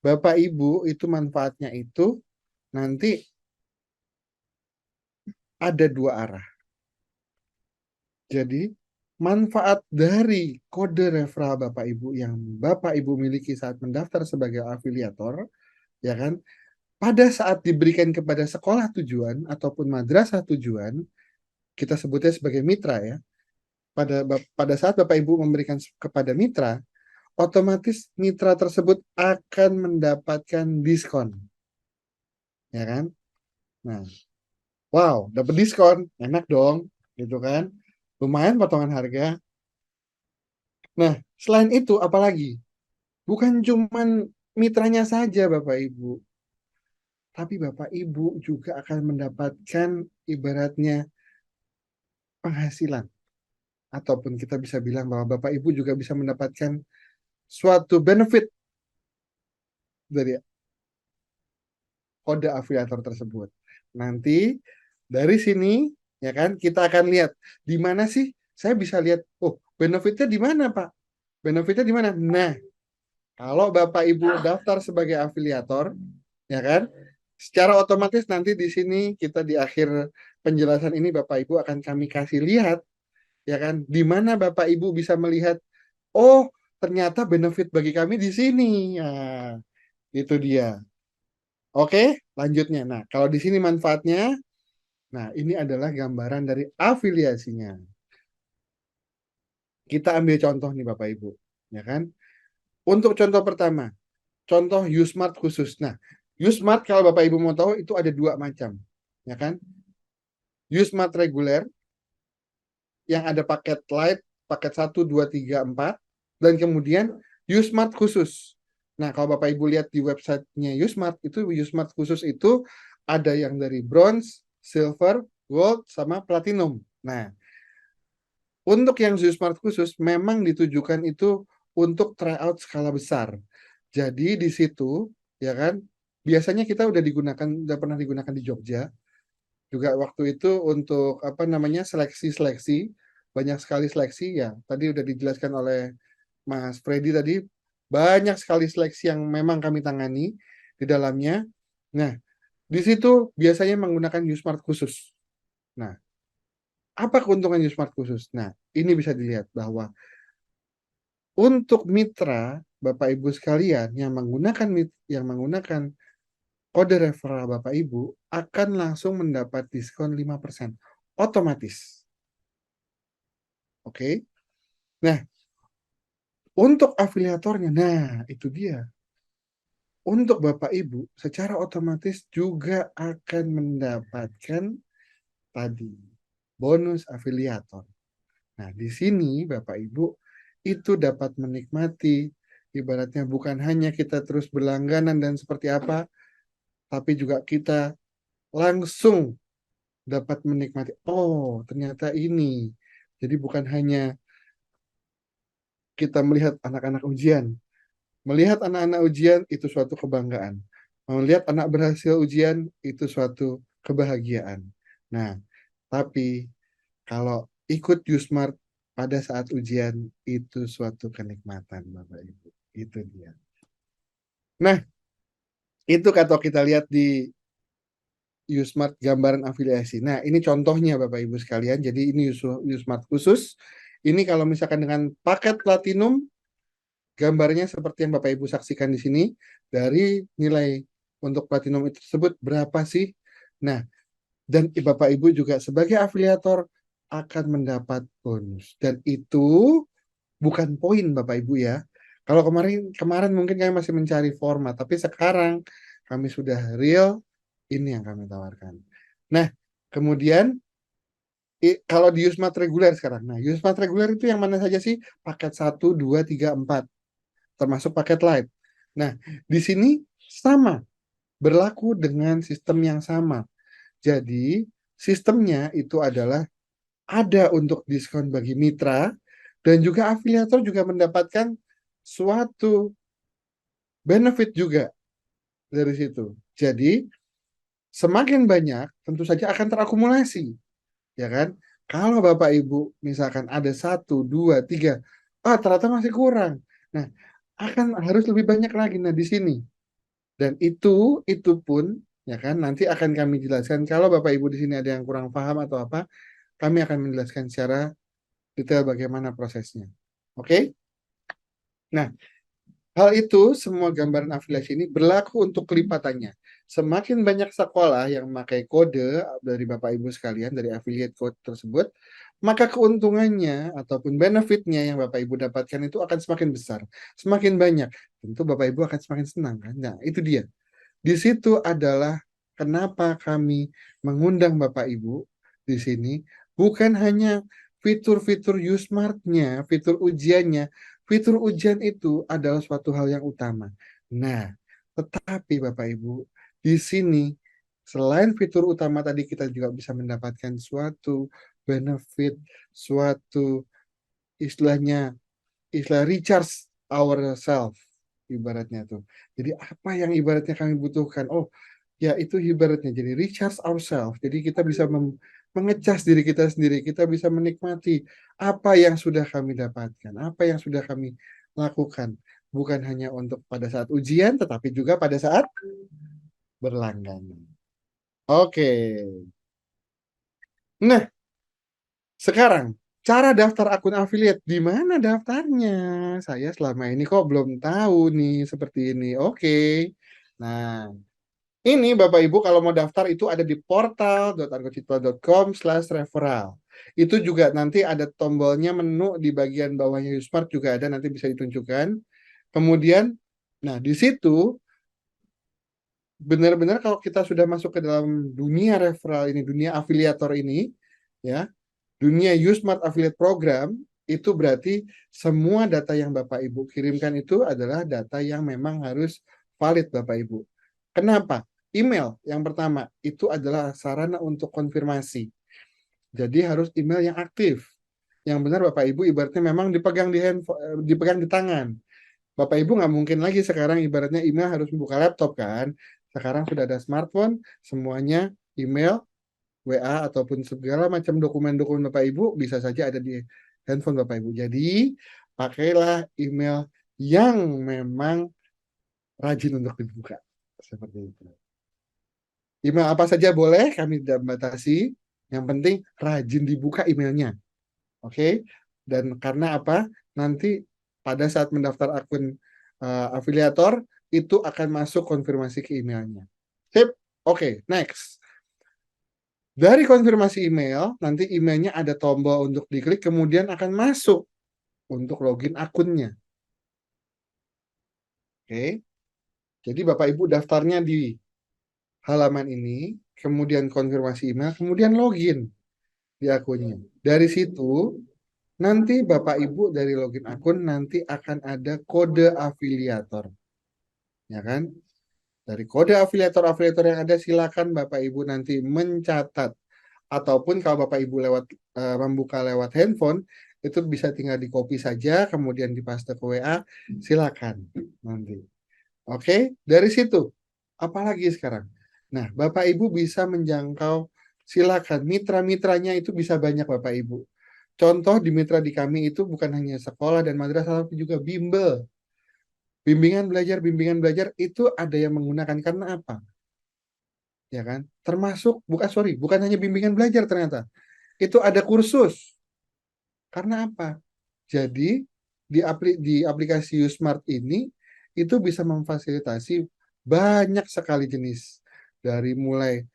Bapak Ibu itu manfaatnya itu nanti ada dua arah. Jadi manfaat dari kode referral Bapak Ibu yang Bapak Ibu miliki saat mendaftar sebagai afiliator, ya kan? Pada saat diberikan kepada sekolah tujuan ataupun madrasah tujuan, kita sebutnya sebagai mitra ya. Pada saat Bapak Ibu memberikan kepada mitra, otomatis mitra tersebut akan mendapatkan diskon. Ya kan? Nah, wow, dapat diskon, enak dong, gitu kan? Lumayan potongan harga. Nah, selain itu apalagi? Bukan cuman mitranya saja Bapak Ibu, tapi Bapak Ibu juga akan mendapatkan ibaratnya penghasilan ataupun kita bisa bilang bahwa Bapak Ibu juga bisa mendapatkan suatu benefit dari kode afiliator tersebut. Nanti dari sini ya kan kita akan lihat di mana sih saya bisa lihat, oh benefitnya di mana Pak? Benefitnya di mana? Nah, kalau Bapak Ibu daftar sebagai afiliator, ya kan? Secara otomatis nanti di sini kita di akhir penjelasan ini Bapak Ibu akan kami kasih lihat, ya kan? Di mana Bapak Ibu bisa melihat, oh ternyata benefit bagi kami di sini. Nah, itu dia. Oke, lanjutnya. Nah, kalau di sini manfaatnya, nah ini adalah gambaran dari afiliasinya. Kita ambil contoh nih Bapak Ibu, ya kan? Untuk contoh pertama, contoh Usmart khusus. Nah, Usmart kalau Bapak Ibu mau tahu itu ada dua macam, ya kan? Usmart reguler yang ada paket light, paket 1, 2, 3, 4, dan kemudian Usmart khusus. Nah, kalau Bapak Ibu lihat di websitenya Usmart, itu Usmart khusus itu ada yang dari bronze, silver, gold, sama platinum. Nah, untuk yang Usmart khusus memang ditujukan itu untuk tryout skala besar. Jadi di situ, ya kan, biasanya kita udah pernah digunakan di Jogja. Juga waktu itu untuk apa namanya seleksi-seleksi, banyak sekali seleksi ya. Tadi udah dijelaskan oleh Mas Freddy tadi, banyak sekali seleksi yang memang kami tangani di dalamnya. Nah, di situ biasanya menggunakan Usmart khusus. Nah, apa keuntungan Usmart khusus? Nah, ini bisa dilihat bahwa untuk mitra Bapak Ibu sekalian yang menggunakan kode referral Bapak Ibu akan langsung mendapat diskon 5% otomatis. Oke. Nah, untuk afiliatornya, nah itu dia. Untuk Bapak Ibu secara otomatis juga akan mendapatkan tadi bonus afiliator. Nah, di sini Bapak Ibu itu dapat menikmati ibaratnya bukan hanya kita terus berlangganan dan seperti apa, tapi juga kita langsung dapat menikmati, oh ternyata ini. Jadi bukan hanya kita melihat anak-anak ujian. Melihat anak-anak ujian itu suatu kebanggaan. Melihat anak berhasil ujian itu suatu kebahagiaan. Nah, tapi kalau ikut Usmart pada saat ujian itu suatu kenikmatan Bapak Ibu. Itu dia. Nah, itu kalau kita lihat di Usmart gambaran afiliasi. Nah, ini contohnya Bapak Ibu sekalian. Jadi ini Usmart khusus. Ini kalau misalkan dengan paket platinum, gambarnya seperti yang Bapak Ibu saksikan di sini. Dari nilai untuk platinum itu tersebut berapa sih? Nah, dan Bapak Ibu juga sebagai afiliator akan mendapat bonus. Dan itu bukan poin Bapak Ibu ya. Kalau kemarin mungkin kami masih mencari format, tapi sekarang kami sudah real, ini yang kami tawarkan. Nah, kemudian kalau di Usmart reguler sekarang. Nah, Usmart reguler itu yang mana saja sih? Paket 1, 2, 3, 4. Termasuk paket light. Nah, di sini sama. Berlaku dengan sistem yang sama. Jadi, sistemnya itu adalah ada untuk diskon bagi mitra dan juga afiliator juga mendapatkan suatu benefit juga dari situ. Jadi, semakin banyak tentu saja akan terakumulasi, ya kan? Kalau Bapak Ibu misalkan ada 1, 2, 3, ternyata masih kurang. Nah, akan harus lebih banyak lagi. Nah, di sini. Dan itu pun, ya kan, nanti akan kami jelaskan. Kalau Bapak Ibu di sini ada yang kurang paham atau apa, kami akan menjelaskan secara detail bagaimana prosesnya. Oke? Nah, hal itu, semua gambaran afiliasi ini berlaku untuk kelipatannya. Semakin banyak sekolah yang memakai kode dari Bapak Ibu sekalian, dari affiliate code tersebut, maka keuntungannya ataupun benefitnya yang Bapak Ibu dapatkan itu akan semakin besar. Semakin banyak. Tentu Bapak Ibu akan semakin senang kan? Nah, itu dia. Di situ adalah kenapa kami mengundang Bapak Ibu di sini. Bukan hanya fitur-fitur Usmart-nya, fitur ujiannya. Fitur ujian itu adalah suatu hal yang utama. Nah, tetapi Bapak Ibu, di sini selain fitur utama tadi kita juga bisa mendapatkan suatu benefit, suatu istilah recharge ourselves ibaratnya tuh. Jadi apa yang ibaratnya kami butuhkan? Oh, ya itu ibaratnya jadi recharge ourselves. Jadi kita bisa mengecas diri kita sendiri, kita bisa menikmati apa yang sudah kami dapatkan, apa yang sudah kami lakukan. Bukan hanya untuk pada saat ujian, tetapi juga pada saat berlangganan. Oke. Nah, sekarang cara daftar akun affiliate di mana daftarnya? Saya selama ini kok belum tahu nih seperti ini. Oke. Nah, ini Bapak Ibu kalau mau daftar itu ada di portal.argocitra.com/referral. Itu juga nanti ada tombolnya menu di bagian bawahnya Yusmart juga ada nanti bisa ditunjukkan. Kemudian, nah di situ benar-benar kalau kita sudah masuk ke dalam dunia referral ini, dunia afiliator ini, ya, dunia Yusmart Affiliate Program, itu berarti semua data yang Bapak Ibu kirimkan itu adalah data yang memang harus valid Bapak Ibu. Kenapa? Email yang pertama itu adalah sarana untuk konfirmasi. Jadi harus email yang aktif. Yang benar Bapak Ibu ibaratnya memang dipegang di handphone, dipegang di tangan. Bapak Ibu nggak mungkin lagi sekarang ibaratnya email harus buka laptop kan. Sekarang sudah ada smartphone, semuanya email, WA ataupun segala macam dokumen-dokumen Bapak Ibu bisa saja ada di handphone Bapak Ibu. Jadi pakailah email yang memang rajin untuk dibuka. Seperti itu. Email apa saja boleh, kami tidak membatasi. Yang penting rajin dibuka emailnya. Oke? Dan karena apa? Nanti pada saat mendaftar akun afiliator, itu akan masuk konfirmasi ke emailnya. Sip? Oke, next. Dari konfirmasi email, nanti emailnya ada tombol untuk diklik, kemudian akan masuk untuk login akunnya. Oke? Jadi Bapak Ibu daftarnya di halaman ini, kemudian konfirmasi email, kemudian login di akunnya. Dari situ, nanti Bapak Ibu dari login akun nanti akan ada kode afiliator. Ya kan? Dari kode afiliator-afiliator yang ada silakan Bapak Ibu nanti mencatat ataupun kalau Bapak Ibu membuka lewat handphone itu bisa tinggal di copy saja kemudian dipaste ke WA, silakan nanti. Oke, dari situ apalagi sekarang. Nah, Bapak Ibu bisa menjangkau silakan mitra-mitranya itu bisa banyak Bapak Ibu. Contoh di mitra di kami itu bukan hanya sekolah dan madrasah tapi juga bimbel. Bimbingan belajar itu ada yang menggunakan karena apa? Ya kan? Termasuk bukan hanya bimbingan belajar ternyata. Itu ada kursus. Karena apa? Jadi di aplikasi Usmart ini itu bisa memfasilitasi banyak sekali jenis dari mulai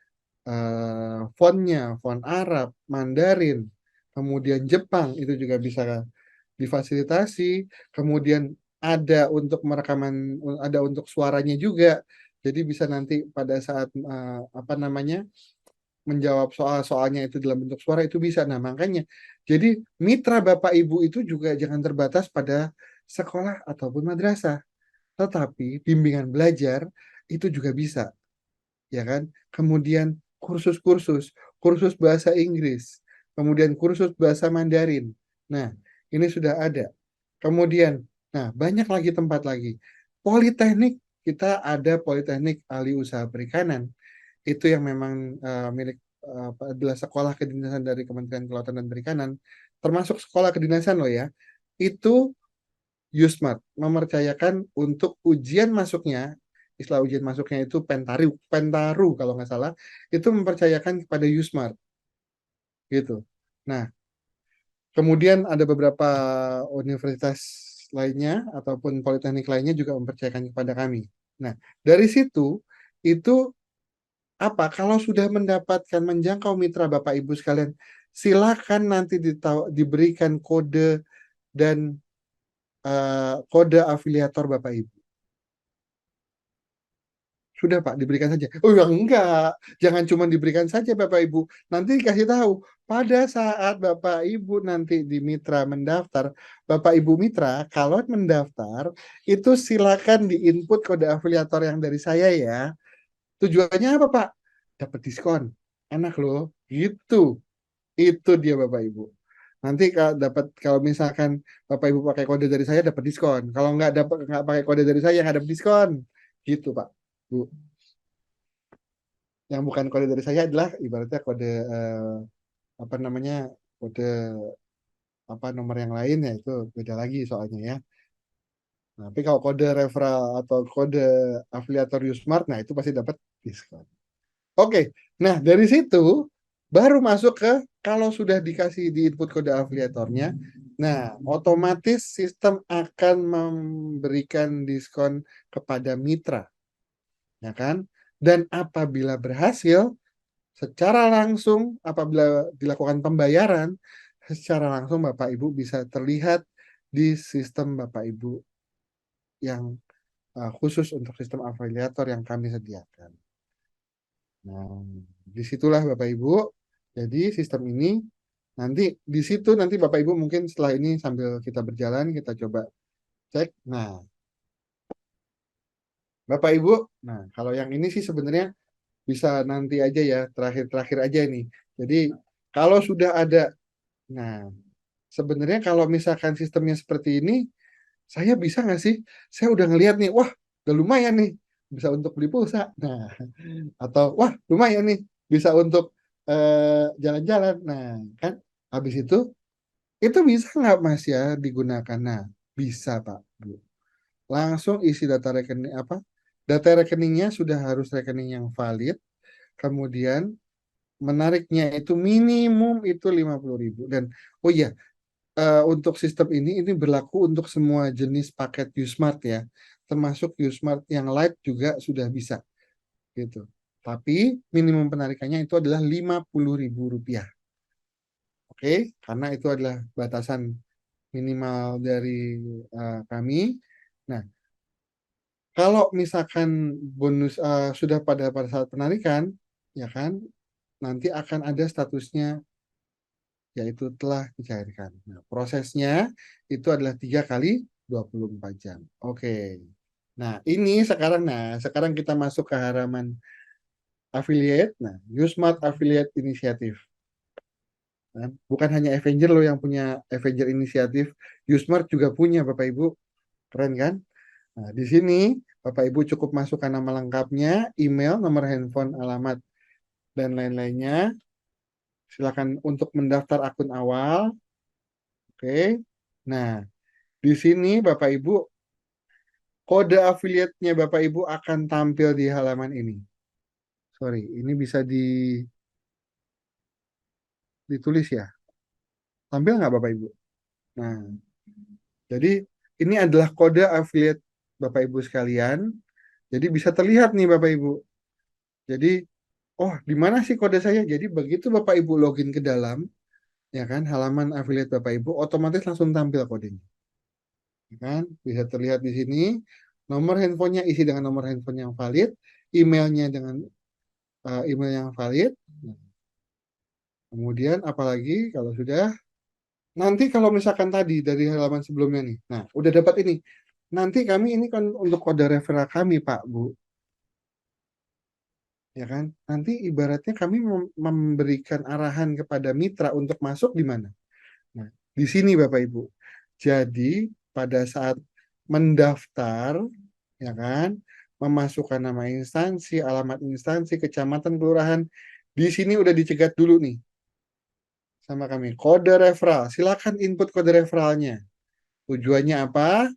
fontnya, font Arab, Mandarin, kemudian Jepang itu juga bisa difasilitasi, kemudian ada untuk merekaman, ada untuk suaranya juga. Jadi bisa nanti pada saat apa namanya menjawab soal-soalnya itu dalam bentuk suara itu bisa. Nah, makanya jadi mitra Bapak Ibu itu juga jangan terbatas pada sekolah ataupun madrasah, tetapi bimbingan belajar itu juga bisa, ya kan? Kemudian kursus bahasa Inggris, kemudian kursus bahasa Mandarin. Nah, ini sudah ada. Kemudian, nah banyak lagi tempat lagi. Politeknik, kita ada Politeknik Ahli Usaha Perikanan. Itu yang memang milik adalah sekolah kedinasan dari Kementerian Kelautan dan Perikanan, termasuk sekolah kedinasan loh ya. Itu Yusmart mempercayakan untuk ujian masuknya, istilah ujian masuknya itu Pentaru kalau nggak salah, itu mempercayakan kepada Yusmart gitu. Nah, kemudian ada beberapa universitas lainnya ataupun politeknik lainnya juga mempercayakan kepada kami. Nah, dari situ itu apa? Kalau sudah mendapatkan menjangkau mitra Bapak Ibu sekalian, silakan nanti diberikan kode dan kode afiliator Bapak Ibu. Sudah Pak, diberikan saja. Oh ya enggak, jangan cuma diberikan saja Bapak Ibu. Nanti dikasih tahu, pada saat Bapak Ibu nanti di mitra mendaftar, Bapak Ibu mitra, kalau mendaftar, itu silakan diinput kode afiliator yang dari saya ya. Tujuannya apa Pak? Dapat diskon. Enak loh, gitu. Itu dia Bapak Ibu. Nanti kalau misalkan Bapak Ibu pakai kode dari saya dapat diskon. Kalau nggak pakai kode dari saya nggak dapat diskon. Gitu Pak Bu. Yang bukan kode dari saya adalah ibaratnya kode apa namanya, kode apa nomor yang lain ya itu beda lagi soalnya ya. Nah, tapi kalau kode referral atau kode afiliator Usmart, nah itu pasti dapat diskon. Oke, nah dari situ baru masuk ke kalau sudah dikasih di input kode afiliatornya, nah otomatis sistem akan memberikan diskon kepada mitra, ya kan? Dan apabila berhasil, secara langsung apabila dilakukan pembayaran, secara langsung Bapak Ibu bisa terlihat di sistem Bapak Ibu yang khusus untuk sistem afiliator yang kami sediakan. Nah, disitulah Bapak Ibu. Jadi sistem ini nanti di situ nanti Bapak Ibu mungkin setelah ini sambil kita berjalan kita coba cek. Nah, Bapak Ibu, nah kalau yang ini sih sebenarnya bisa nanti aja ya, terakhir-terakhir aja nih. Jadi kalau sudah ada, nah sebenarnya kalau misalkan sistemnya seperti ini, saya bisa nggak sih? Saya udah ngelihat nih, wah udah lumayan nih, bisa untuk beli pulsa. Nah, atau wah lumayan nih, bisa untuk jalan-jalan. Nah, kan habis itu bisa nggak Mas ya digunakan? Nah, bisa Pak, Bu. Langsung isi data rekening apa? Data rekeningnya sudah harus rekening yang valid. Kemudian menariknya itu minimum itu 50.000. Dan oh iya, untuk sistem ini berlaku untuk semua jenis paket Usmart ya, termasuk Usmart yang Lite juga sudah bisa gitu. Tapi minimum penarikannya itu adalah Rp50.000. Oke, karena itu adalah batasan minimal dari kami. Nah, kalau misalkan bonus sudah pada saat penarikan, ya kan, nanti akan ada statusnya yaitu telah dicairkan. Nah, prosesnya itu adalah 3 kali 24 jam. Oke. Nah, sekarang kita masuk ke halaman affiliate. Nah, Usmart Affiliate Initiative. Nah, bukan hanya Avenger loh yang punya Avenger Initiative, Usmart juga punya Bapak Ibu. Keren kan? Nah, di sini Bapak Ibu cukup masukkan nama lengkapnya, email, nomor handphone, alamat, dan lain-lainnya. Silakan untuk mendaftar akun awal. Oke. Nah, di sini Bapak Ibu, kode affiliate-nya Bapak Ibu akan tampil di halaman ini. Sorry, ini bisa ditulis ya. Tampil nggak Bapak Ibu? Nah, jadi ini adalah kode affiliate Bapak Ibu sekalian. Jadi bisa terlihat nih Bapak Ibu. Jadi, oh di mana sih kode saya? Jadi begitu Bapak Ibu login ke dalam, ya kan, halaman affiliate Bapak Ibu, otomatis langsung tampil kodenya. Ya kan? Bisa terlihat di sini. Nomor handphonenya isi dengan nomor handphone yang valid, emailnya dengan email yang valid. Nah, kemudian apalagi kalau sudah, nanti kalau misalkan tadi dari halaman sebelumnya nih, nah udah dapat ini. Nanti kami ini kan untuk kode referral kami Pak Bu, ya kan? Nanti ibaratnya kami memberikan arahan kepada mitra untuk masuk di mana? Nah, di sini Bapak Ibu. Jadi pada saat mendaftar, ya kan, memasukkan nama instansi, alamat instansi, kecamatan, kelurahan, di sini udah dicegat dulu nih sama kami. Kode referral, silakan input kode referralnya. Tujuannya apa?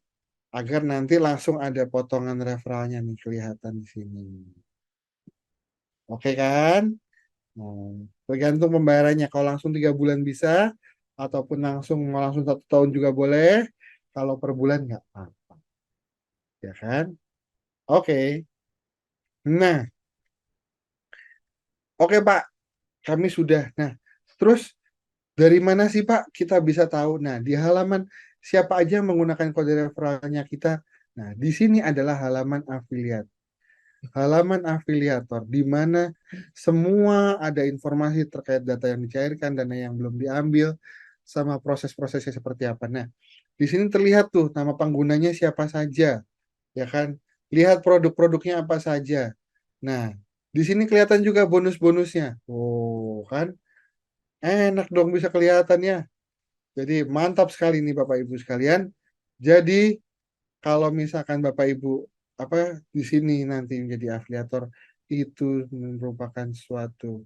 Agar nanti langsung ada potongan referralnya nih kelihatan di sini. Oke kan? Nah, tergantung pembayarannya. Kalau langsung 3 bulan bisa, ataupun mau langsung 1 tahun juga boleh. Kalau per bulan nggak apa-apa, ya kan? Oke. Nah, oke Pak, kami sudah. Nah, terus dari mana sih Pak kita bisa tahu? Nah, di halaman siapa aja yang menggunakan kode referralnya kita. Nah, di sini adalah halaman afiliat. Halaman afiliator, di mana semua ada informasi terkait data yang dicairkan, dana yang belum diambil, sama proses-prosesnya seperti apa. Nah, di sini terlihat tuh nama penggunanya siapa saja, ya kan? Lihat produk-produknya apa saja. Nah, di sini kelihatan juga bonus-bonusnya. Oh, kan? Enak dong bisa kelihatan ya. Jadi mantap sekali nih Bapak Ibu sekalian. Jadi kalau misalkan Bapak Ibu apa di sini nanti menjadi afiliator, itu merupakan suatu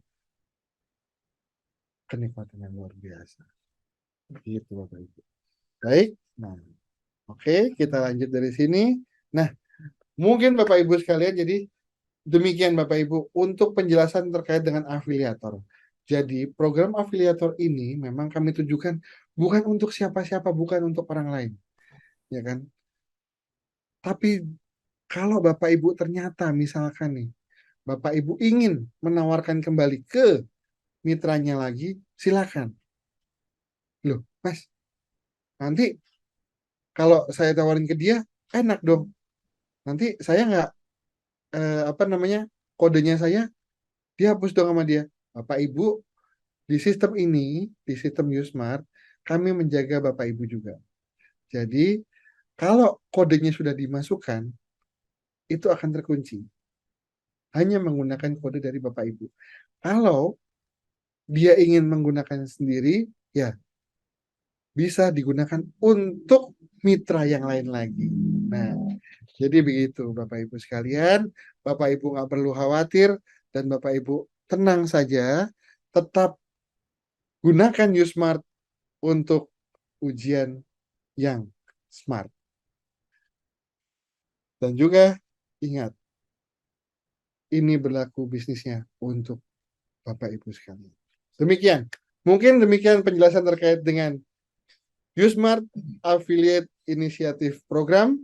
kenikmatan yang luar biasa. Gitu Bapak Ibu. Baik. Nah, oke, kita lanjut dari sini. Nah, mungkin Bapak Ibu sekalian, jadi demikian Bapak Ibu untuk penjelasan terkait dengan afiliator. Jadi program afiliator ini memang kami tujukan bukan untuk siapa-siapa, bukan untuk orang lain, ya kan? Tapi kalau Bapak Ibu ternyata misalkan nih, Bapak Ibu ingin menawarkan kembali ke mitranya lagi, silakan. Loh, Mas, nanti kalau saya tawarin ke dia, enak dong. Nanti saya nggak apa namanya kodenya saya dihapus dong sama dia. Bapak Ibu di sistem ini, di sistem Usmart, kami menjaga Bapak Ibu juga. Jadi kalau kodenya sudah dimasukkan, itu akan terkunci. Hanya menggunakan kode dari Bapak Ibu. Kalau dia ingin menggunakan sendiri, ya bisa digunakan untuk mitra yang lain lagi. Nah, jadi begitu Bapak Ibu sekalian. Bapak Ibu nggak perlu khawatir dan Bapak Ibu tenang saja. Tetap gunakan Usmart untuk ujian yang smart. Dan juga ingat, ini berlaku bisnisnya untuk Bapak Ibu sekalian. Demikian. Mungkin demikian penjelasan terkait dengan Usmart Affiliate Initiative Program.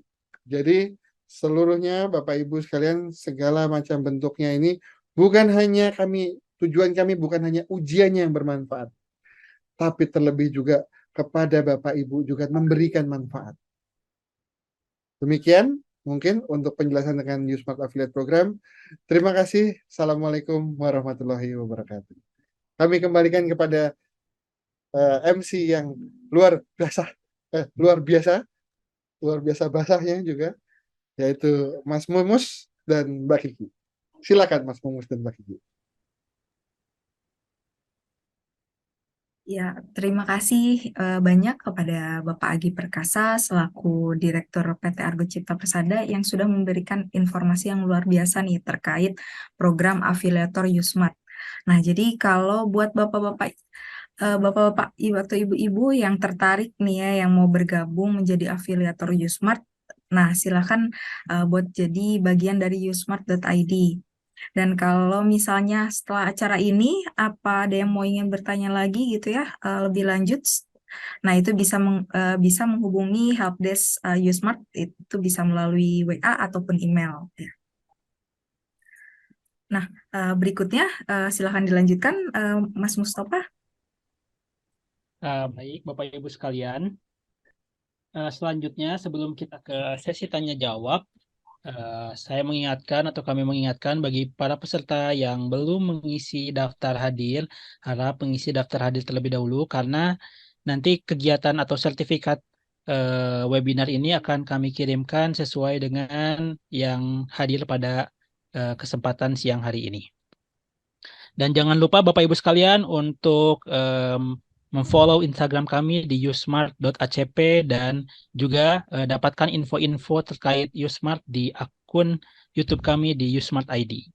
Jadi seluruhnya Bapak Ibu sekalian segala macam bentuknya ini bukan hanya tujuan kami bukan hanya ujiannya yang bermanfaat, tapi terlebih juga kepada Bapak Ibu juga memberikan manfaat. Demikian mungkin untuk penjelasan dengan Usmart Affiliate Program. Terima kasih. Assalamualaikum warahmatullahi wabarakatuh. Kami kembalikan kepada MC yang luar biasa, luar biasa basahnya juga, yaitu Mas Mumus dan Mbak Kiki. Silakan Mas Mumus dan Mbak Kiki. Ya, terima kasih banyak kepada Bapak Agi Perkasa selaku Direktur PT Argo Cipta Persada yang sudah memberikan informasi yang luar biasa nih terkait program afiliator Usmart. Nah, jadi kalau buat bapak-bapak atau ibu-ibu yang tertarik nih ya, yang mau bergabung menjadi afiliator Usmart, nah silakan buat jadi bagian dari usmart.id. Dan kalau misalnya setelah acara ini, apa ada yang mau ingin bertanya lagi gitu ya, lebih lanjut, nah itu bisa menghubungi helpdesk Usmart, itu bisa melalui WA ataupun email. Ya. Nah, berikutnya silakan dilanjutkan, Mas Mustafa. Baik, Bapak Ibu sekalian. Selanjutnya, sebelum kita ke sesi tanya jawab, saya mengingatkan atau kami mengingatkan bagi para peserta yang belum mengisi daftar hadir, harap mengisi daftar hadir terlebih dahulu karena nanti kegiatan atau sertifikat webinar ini akan kami kirimkan sesuai dengan yang hadir pada kesempatan siang hari ini. Dan jangan lupa Bapak Ibu sekalian untuk memfollow Instagram kami di usmart.acp dan juga dapatkan info-info terkait Usmart di akun YouTube kami di Usmart ID.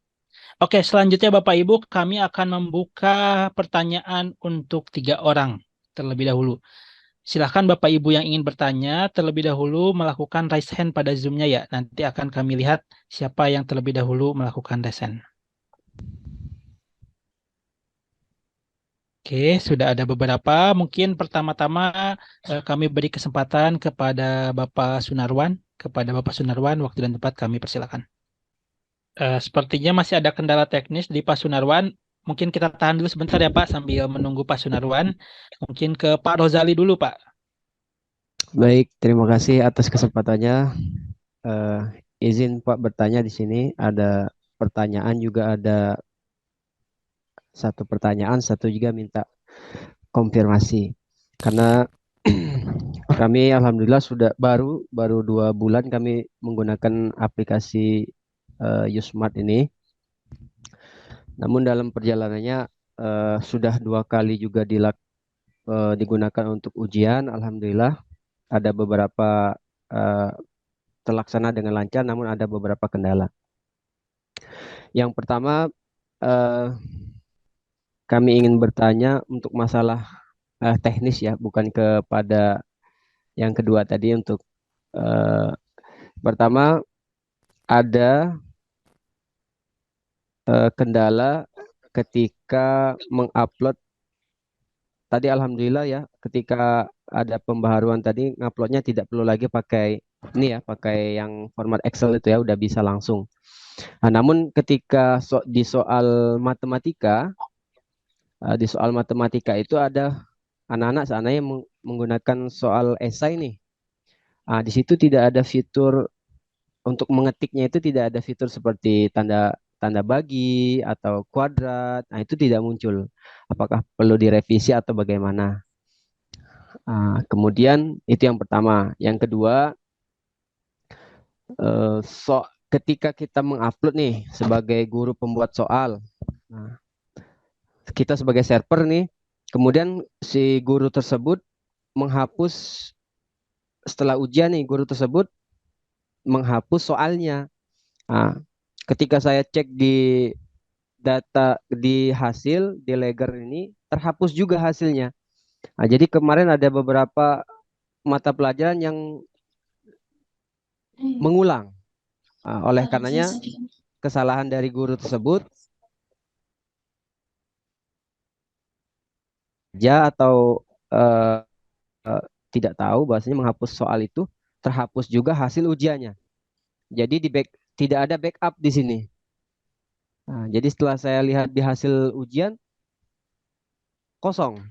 Oke, selanjutnya Bapak Ibu kami akan membuka pertanyaan untuk 3 orang terlebih dahulu. Silahkan Bapak Ibu yang ingin bertanya terlebih dahulu melakukan raise hand pada Zoom-nya ya. Nanti akan kami lihat siapa yang terlebih dahulu melakukan raise hand. Oke, sudah ada beberapa. Mungkin pertama-tama kami beri kesempatan kepada Bapak Sunarwan. Kepada Bapak Sunarwan, waktu dan tempat kami persilakan. Sepertinya masih ada kendala teknis di Pak Sunarwan. Mungkin kita tahan dulu sebentar ya Pak, sambil menunggu Pak Sunarwan. Mungkin ke Pak Rozali dulu Pak. Baik, terima kasih atas kesempatannya. Izin Pak bertanya di sini. Ada pertanyaan juga ada satu pertanyaan, satu juga minta konfirmasi. Karena kami alhamdulillah sudah baru 2 bulan kami menggunakan aplikasi Usmart ini. Namun dalam perjalanannya sudah 2 kali juga digunakan untuk ujian. Alhamdulillah ada beberapa eh, terlaksana dengan lancar, namun ada beberapa kendala. Yang pertama, eh, kami ingin bertanya untuk masalah teknis ya, bukan kepada yang kedua tadi. Untuk eh, pertama, ada kendala ketika mengupload tadi. Alhamdulillah ya, ketika ada pembaharuan tadi, nguploadnya tidak perlu lagi pakai ini ya, pakai yang format Excel itu ya, udah bisa langsung. Nah, namun ketika di soal matematika itu ada anak-anak seandainya menggunakan soal esai nih. Di situ tidak ada fitur untuk mengetiknya, itu tidak ada fitur seperti tanda tanda bagi atau kuadrat. Nah, itu tidak muncul. Apakah perlu direvisi atau bagaimana? Kemudian itu yang pertama. Yang kedua, ketika kita mengupload nih sebagai guru pembuat soal, nah, kita sebagai server nih, kemudian si guru tersebut menghapus setelah ujian nih, guru tersebut menghapus soalnya. Nah, ketika saya cek di data di hasil di Legger ini terhapus juga hasilnya. Nah, jadi kemarin ada beberapa mata pelajaran yang mengulang. Oleh karenanya kesalahan dari guru tersebut ya, atau eh, eh, tidak tahu bahasanya menghapus soal itu, terhapus juga hasil ujiannya. Jadi tidak ada backup di sini. Nah, jadi setelah saya lihat di hasil ujian kosong.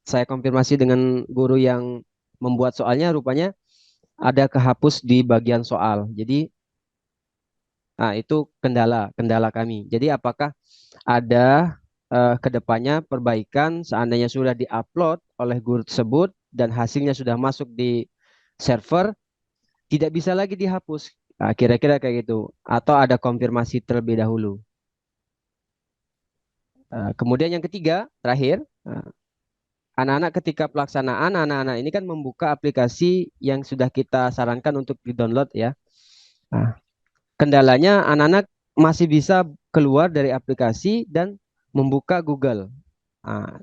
Saya konfirmasi dengan guru yang membuat soalnya, rupanya ada kehapus di bagian soal. Jadi, nah itu kendala kendala kami. Jadi apakah ada kedepannya perbaikan seandainya sudah diupload oleh guru tersebut dan hasilnya sudah masuk di server, tidak bisa lagi dihapus. Nah, kira-kira kayak gitu. Atau ada konfirmasi terlebih dahulu. Kemudian yang ketiga, terakhir, anak-anak ketika pelaksanaan, anak-anak ini kan membuka aplikasi yang sudah kita sarankan untuk di-download ya. Nah, kendalanya anak-anak masih bisa keluar dari aplikasi dan membuka Google.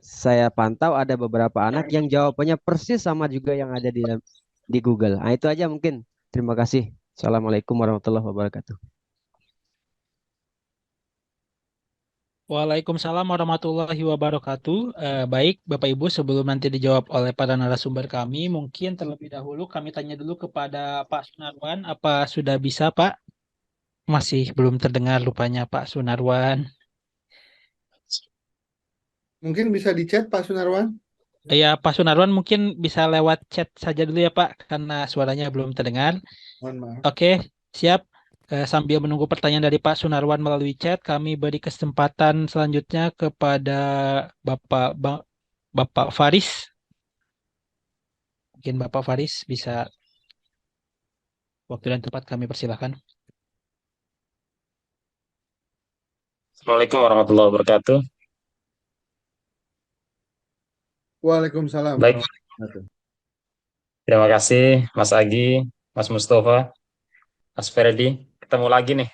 Saya pantau ada beberapa anak yang jawabannya persis sama juga yang ada di Google. Itu aja mungkin. Terima kasih. Assalamualaikum warahmatullahi wabarakatuh. Waalaikumsalam warahmatullahi wabarakatuh. Baik, Bapak Ibu, sebelum nanti dijawab oleh para narasumber kami, mungkin terlebih dahulu kami tanya dulu kepada Pak Sunarwan, apa sudah bisa, Pak? Masih belum terdengar rupanya Pak Sunarwan. Mungkin bisa di chat Pak Sunarwan. Ya, Pak Sunarwan mungkin bisa lewat chat saja dulu ya, Pak, karena suaranya belum terdengar. Mohon maaf. Oke, siap. Sambil menunggu pertanyaan dari Pak Sunarwan melalui chat, kami beri kesempatan selanjutnya kepada Bapak Faris. Mungkin Bapak Faris bisa waktu dan tempat kami persilahkan. Assalamualaikum warahmatullahi wabarakatuh. Waalaikumsalam Baik, warahmatullahi wabarakatuh. terima kasih Mas Agi, Mas Mustafa, Mas Ferdi. Ketemu lagi nih.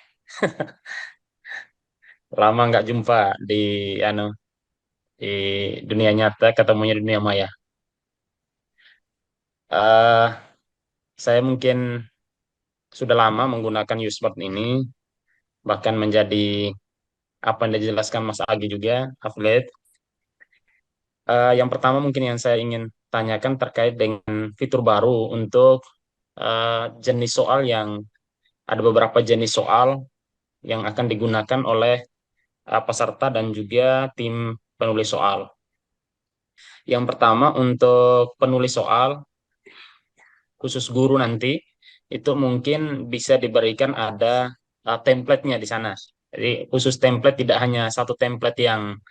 Lama nggak jumpa di anu di dunia nyata, ketemunya di dunia maya. eh saya mungkin sudah lama menggunakan Usmart ini, bahkan menjadi apa yang dijelaskan Mas Agi juga, affiliate. Yang pertama mungkin yang saya ingin tanyakan terkait dengan fitur baru untuk jenis soal yang ada beberapa jenis soal yang akan digunakan oleh peserta dan juga tim penulis soal. Yang pertama untuk penulis soal, khusus guru nanti, itu mungkin bisa diberikan ada template-nya di sana. Jadi khusus template, tidak hanya satu template yang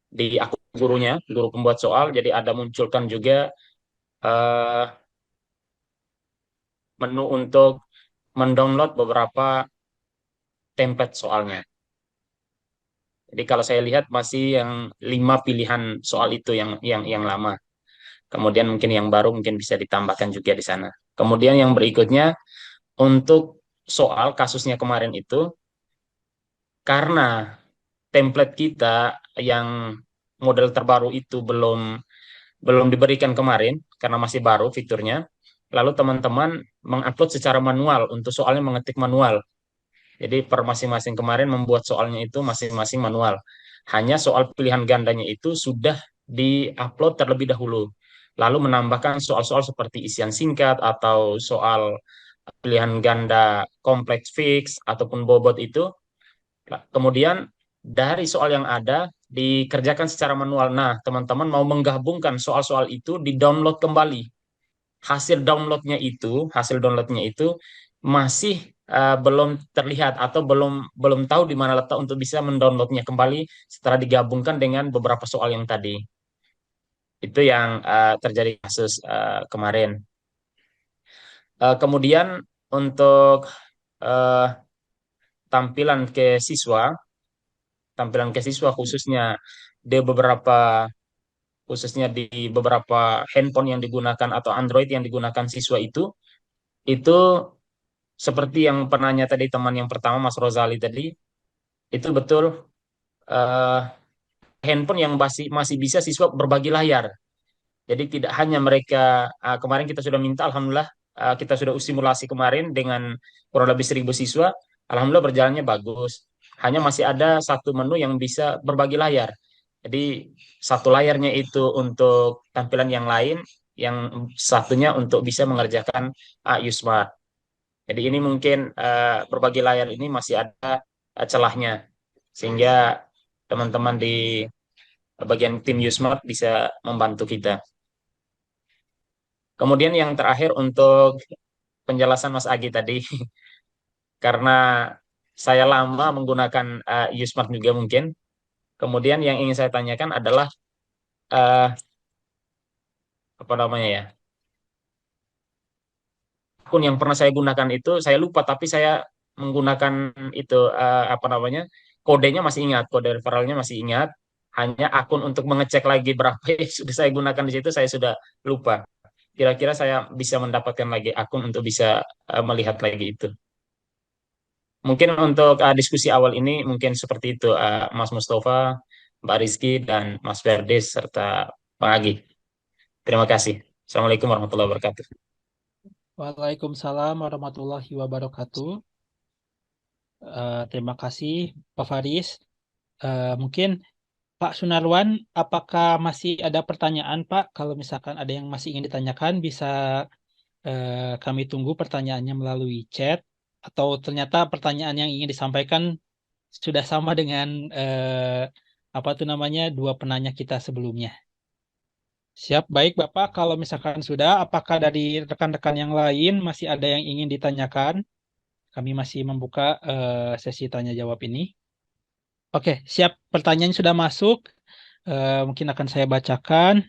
di akun gurunya, guru pembuat soal, jadi ada munculkan juga eh, menu untuk mendownload beberapa template soalnya. Jadi kalau saya lihat masih yang 5 pilihan soal itu yang lama. Kemudian mungkin yang baru mungkin bisa ditambahkan juga di sana. Kemudian yang berikutnya untuk soal kasusnya kemarin itu, karena template kita yang model terbaru itu belum belum diberikan kemarin karena masih baru fiturnya. Lalu teman-teman mengupload secara manual untuk soalnya mengetik manual. Jadi per masing-masing kemarin membuat soalnya itu masing-masing manual. Hanya soal pilihan gandanya itu sudah di-upload terlebih dahulu. Lalu menambahkan soal-soal seperti isian singkat atau soal pilihan ganda kompleks fix ataupun bobot itu. Kemudian dari soal yang ada dikerjakan secara manual. Nah, teman-teman mau menggabungkan soal-soal itu di-download kembali. Hasil downloadnya itu masih belum terlihat atau belum belum tahu di mana letak untuk bisa mendownloadnya kembali setelah digabungkan dengan beberapa soal yang tadi. Itu yang terjadi kasus kemarin. Kemudian untuk eh, tampilan ke siswa, khususnya di beberapa di beberapa handphone yang digunakan atau Android yang digunakan siswa itu seperti yang penanya tadi teman yang pertama Mas Rozali tadi, itu betul, eh, handphone yang masih bisa siswa berbagi layar. Jadi tidak hanya mereka, kemarin kita sudah minta, alhamdulillah, kita sudah simulasi kemarin dengan kurang lebih 1.000 siswa, alhamdulillah berjalannya bagus. Hanya masih ada satu menu yang bisa berbagi layar. Jadi satu layarnya itu untuk tampilan yang lain, yang satunya untuk bisa mengerjakan Usmart. Jadi ini mungkin berbagi layar ini masih ada celahnya, sehingga teman-teman di bagian tim Usmart bisa membantu kita. Kemudian yang terakhir untuk penjelasan Mas Agi tadi, karena saya lama menggunakan Usmart juga mungkin. Kemudian yang ingin saya tanyakan adalah eh, apa namanya ya, akun yang pernah saya gunakan itu saya lupa, tapi saya menggunakan itu apa namanya, kodenya masih ingat, kode referralnya masih ingat. Hanya akun untuk mengecek lagi berapa yang sudah saya gunakan di situ saya sudah lupa. Kira-kira saya bisa mendapatkan lagi akun untuk bisa melihat lagi itu. Mungkin untuk diskusi awal ini mungkin seperti itu, Mas Mustafa, Mbak Rizky, dan Mas Ferdes serta Bang Agi. Terima kasih. Assalamualaikum warahmatullahi wabarakatuh. Waalaikumsalam warahmatullahi wabarakatuh. Terima kasih Pak Faris. Mungkin Pak Sunarwan, apakah masih ada pertanyaan Pak? Kalau misalkan ada yang masih ingin ditanyakan, bisa kami tunggu pertanyaannya melalui chat. Atau ternyata pertanyaan yang ingin disampaikan sudah sama dengan apa tuh namanya dua penanya kita sebelumnya. Siap, baik Bapak. Kalau misalkan sudah, apakah dari rekan-rekan yang lain masih ada yang ingin ditanyakan? Kami masih membuka sesi tanya jawab ini. Oke, siap. Pertanyaan sudah masuk. Mungkin akan saya bacakan.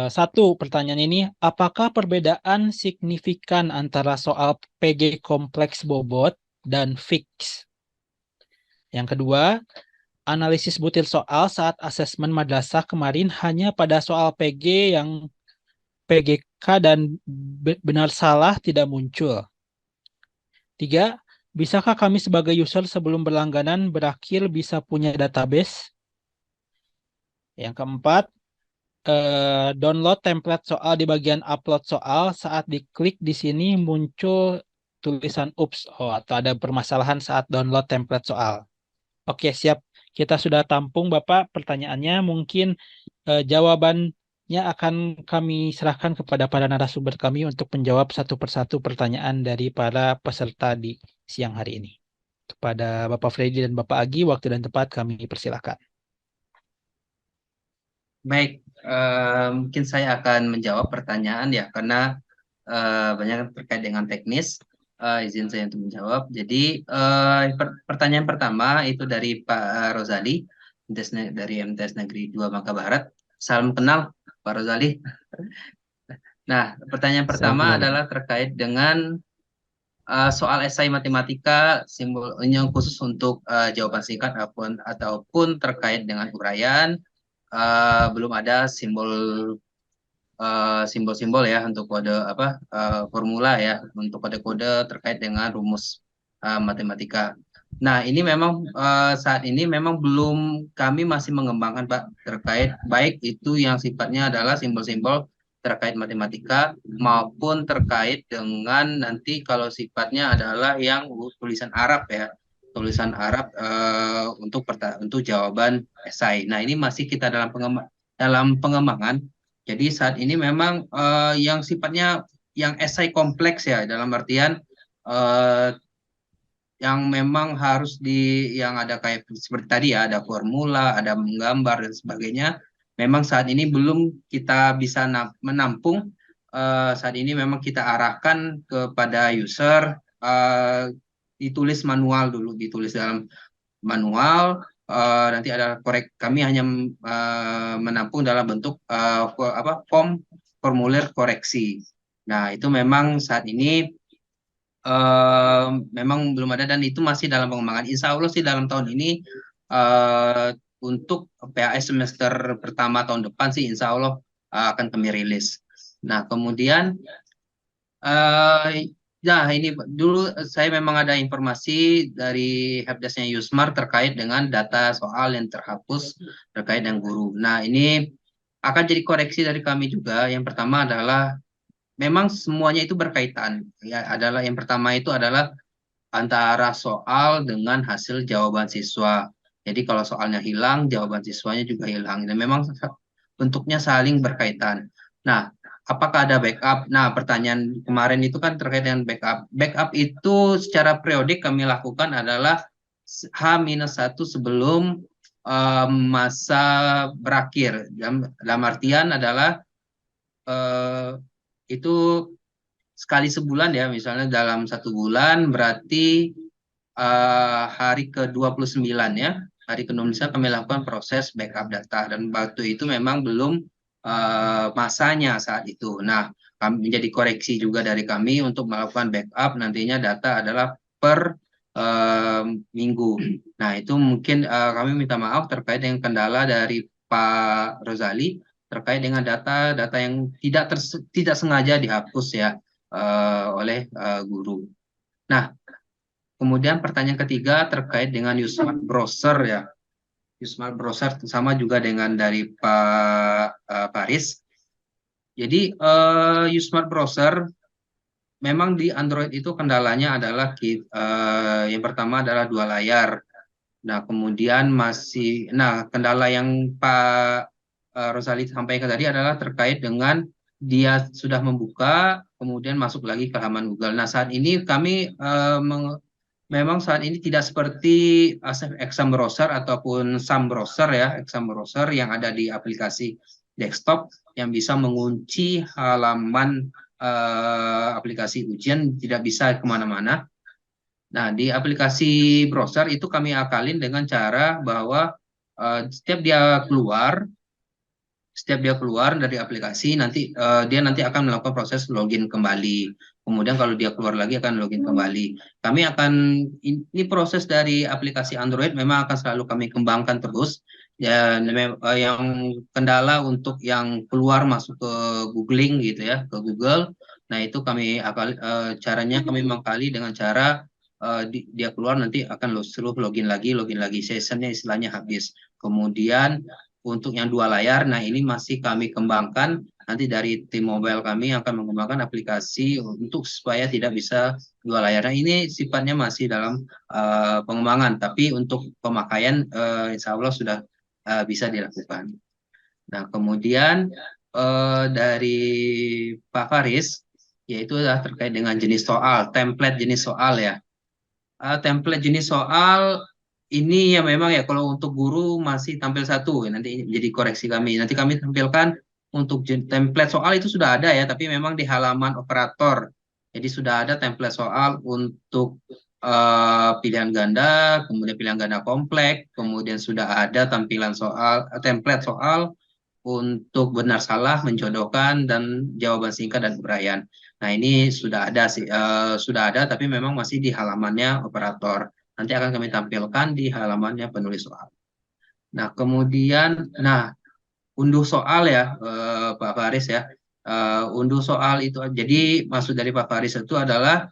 Satu pertanyaan ini, apakah perbedaan signifikan antara soal PG kompleks bobot dan fix? Yang kedua, analisis butir soal saat asesmen madrasah kemarin hanya pada soal PG yang PGK dan benar salah tidak muncul. Tiga, bisakah kami sebagai user sebelum berlangganan berakhir bisa punya database? Yang keempat, download template soal di bagian upload soal, saat diklik di sini muncul tulisan ups, atau ada permasalahan saat download template soal. Oke, siap. Kita sudah tampung Bapak pertanyaannya. Mungkin jawabannya akan kami serahkan kepada para narasumber kami untuk menjawab satu persatu pertanyaan dari para peserta di siang hari ini. Kepada Bapak Freddy dan Bapak Agi, waktu dan tempat kami persilakan. Baik, mungkin saya akan menjawab pertanyaan ya, karena banyak terkait dengan teknis. Izin saya untuk menjawab. Jadi pertanyaan pertama itu dari Pak Rozali dari MTS Negeri 2 Bangka Barat. Salam kenal Pak Rozali. Nah, pertanyaan pertama adalah terkait dengan soal esai matematika simbol yang khusus untuk jawaban singkat ataupun terkait dengan uraian. belum ada simbol-simbol ya untuk kode formula ya untuk kode-kode terkait dengan rumus matematika. Nah, ini memang saat ini memang belum, kami masih mengembangkan Pak terkait baik itu yang sifatnya adalah simbol-simbol terkait matematika maupun terkait dengan nanti kalau sifatnya adalah yang tulisan Arab ya. Tulisan Arab untuk jawaban esai. Nah, ini masih kita dalam pengembangan. Jadi saat ini memang yang sifatnya yang esai kompleks ya, dalam artian eh, yang memang harus yang ada kayak seperti tadi ya, ada formula, ada menggambar dan sebagainya. Memang saat ini belum kita bisa menampung. Saat ini memang kita arahkan kepada user, ditulis manual dulu, ditulis dalam manual. Nanti ada kami hanya menampung dalam bentuk formulir koreksi. Nah, itu memang saat ini memang belum ada dan itu masih dalam pengembangan. Insya Allah sih dalam tahun ini untuk PAS semester pertama tahun depan sih Insya Allah akan kami rilis. Nah, kemudian nah ini dulu saya memang ada informasi dari helpdesknya Yusmart terkait dengan data soal yang terhapus terkait dengan guru. Nah, ini akan jadi koreksi dari kami juga. Yang pertama adalah memang semuanya itu berkaitan. Ya, adalah yang pertama itu adalah antara soal dengan hasil jawaban siswa. Jadi kalau soalnya hilang, jawaban siswanya juga hilang. Dan memang bentuknya saling berkaitan. Nah, apakah ada backup? Nah, pertanyaan kemarin itu kan terkait dengan backup. Backup itu secara periodik kami lakukan adalah H-1 sebelum masa berakhir. Dalam artian adalah itu sekali sebulan ya, misalnya dalam 1 bulan berarti hari ke-29 ya, hari ke-29 kami lakukan proses backup data dan waktu itu memang belum masanya saat itu. Nah, kami menjadi koreksi juga dari kami untuk melakukan backup nantinya data adalah per minggu. Nah, itu mungkin kami minta maaf terkait dengan kendala dari Pak Rozali terkait dengan data-data yang tidak sengaja dihapus ya oleh guru. Nah, kemudian pertanyaan ketiga terkait dengan Yusmart Browser ya. Yusmart Browser sama juga dengan dari Pak Faris. Jadi Yusmart Browser memang di Android itu kendalanya adalah yang pertama adalah 2 layar. Nah, kemudian kendala yang Pak Rosali sampaikan tadi adalah terkait dengan dia sudah membuka, kemudian masuk lagi ke halaman Google. Nah, saat ini kami memang saat ini tidak seperti Exam Browser ataupun Sam Browser ya, Exam Browser yang ada di aplikasi desktop yang bisa mengunci halaman aplikasi ujian, tidak bisa kemana-mana. Nah, di aplikasi browser itu kami akalin dengan cara bahwa setiap dia keluar dari aplikasi dia nanti akan melakukan proses login kembali. Kemudian kalau dia keluar lagi akan login kembali. Ini proses dari aplikasi Android memang akan selalu kami kembangkan terus. Ya, yang kendala untuk yang keluar masuk ke googling gitu ya, ke Google. Nah, itu caranya kami mengkali dengan cara dia keluar nanti akan login lagi sessionnya istilahnya habis. Kemudian untuk yang 2 layar, nah ini masih kami kembangkan. Nanti dari tim mobile kami akan mengembangkan aplikasi untuk supaya tidak bisa 2 layar. Nah, ini sifatnya masih dalam pengembangan, tapi untuk pemakaian insya Allah sudah bisa dilakukan. Nah, kemudian dari Pak Faris, yaitu adalah terkait dengan jenis soal, template jenis soal ya. Template jenis soal ini ya memang ya kalau untuk guru masih tampil 1 nanti jadi koreksi kami. Nanti kami tampilkan untuk template soal itu sudah ada ya, tapi memang di halaman operator. Jadi sudah ada template soal untuk pilihan ganda, kemudian pilihan ganda kompleks, kemudian sudah ada tampilan template soal untuk benar salah, menjodohkan dan jawaban singkat dan uraian. Nah, ini sudah ada sih, sudah ada tapi memang masih di halamannya operator. Nanti akan kami tampilkan di halamannya penulis soal. Nah, kemudian unduh soal ya, Pak Faris ya. Unduh soal itu, jadi maksud dari Pak Faris itu adalah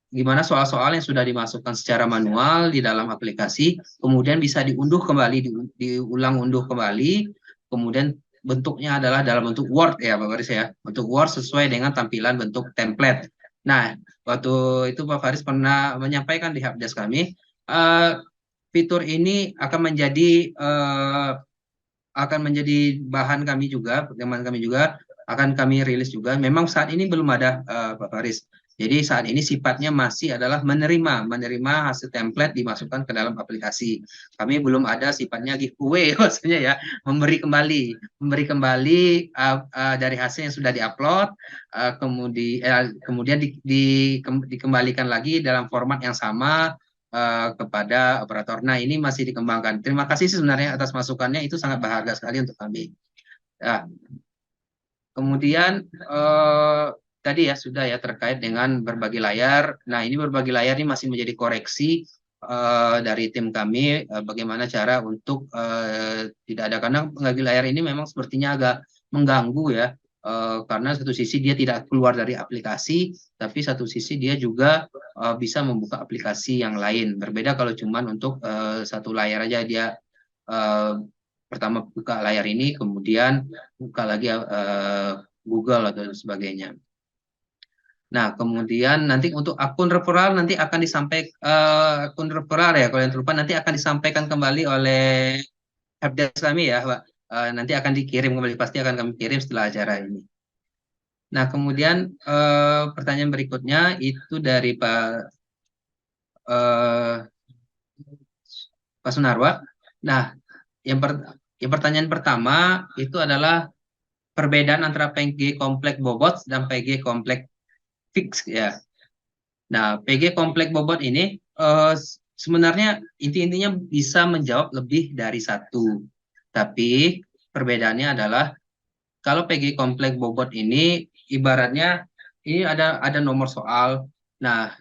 gimana soal-soal yang sudah dimasukkan secara manual di dalam aplikasi, kemudian bisa diunduh kembali, diulang unduh kembali, kemudian bentuknya adalah dalam bentuk Word ya Pak Faris ya, bentuk Word sesuai dengan tampilan bentuk template. Nah, waktu itu Pak Faris pernah menyampaikan di helpdesk kami, fitur ini akan menjadi bahan kami juga, teman kami juga akan kami rilis juga. Memang saat ini belum ada Pak Faris. Jadi saat ini sifatnya masih adalah menerima hasil template dimasukkan ke dalam aplikasi. Kami belum ada sifatnya giveaway maksudnya ya, memberi kembali dari hasil yang sudah diupload, kemudian dikembalikan lagi dalam format yang sama kepada operator. Nah, ini masih dikembangkan. Terima kasih sebenarnya atas masukannya, itu sangat berharga sekali untuk kami. Nah, kemudian tadi ya sudah ya terkait dengan berbagi layar. Nah, ini berbagi layar ini masih menjadi koreksi dari tim kami, bagaimana cara untuk tidak ada, karena berbagi layar ini memang sepertinya agak mengganggu ya, karena satu sisi dia tidak keluar dari aplikasi, tapi satu sisi dia juga bisa membuka aplikasi yang lain. Berbeda kalau cuman untuk satu layar aja, dia pertama buka layar ini, kemudian buka lagi Google atau sebagainya. Nah, kemudian nanti untuk akun referral nanti akan disampaikan, akun referral ya, kalau yang terlupa nanti akan disampaikan kembali oleh helpdesk kami ya, Pak. Nanti akan dikirim kembali, pasti akan kami kirim setelah acara ini. Nah, kemudian pertanyaan berikutnya itu dari Pak Sunarwa. Nah, yang pertanyaan pertama itu adalah perbedaan antara PG komplek bobot dan PG komplek fix ya. Nah, PG komplek bobot ini sebenarnya intinya bisa menjawab lebih dari satu. Tapi perbedaannya adalah kalau PG komplek bobot ini ibaratnya ini ada nomor soal. Nah,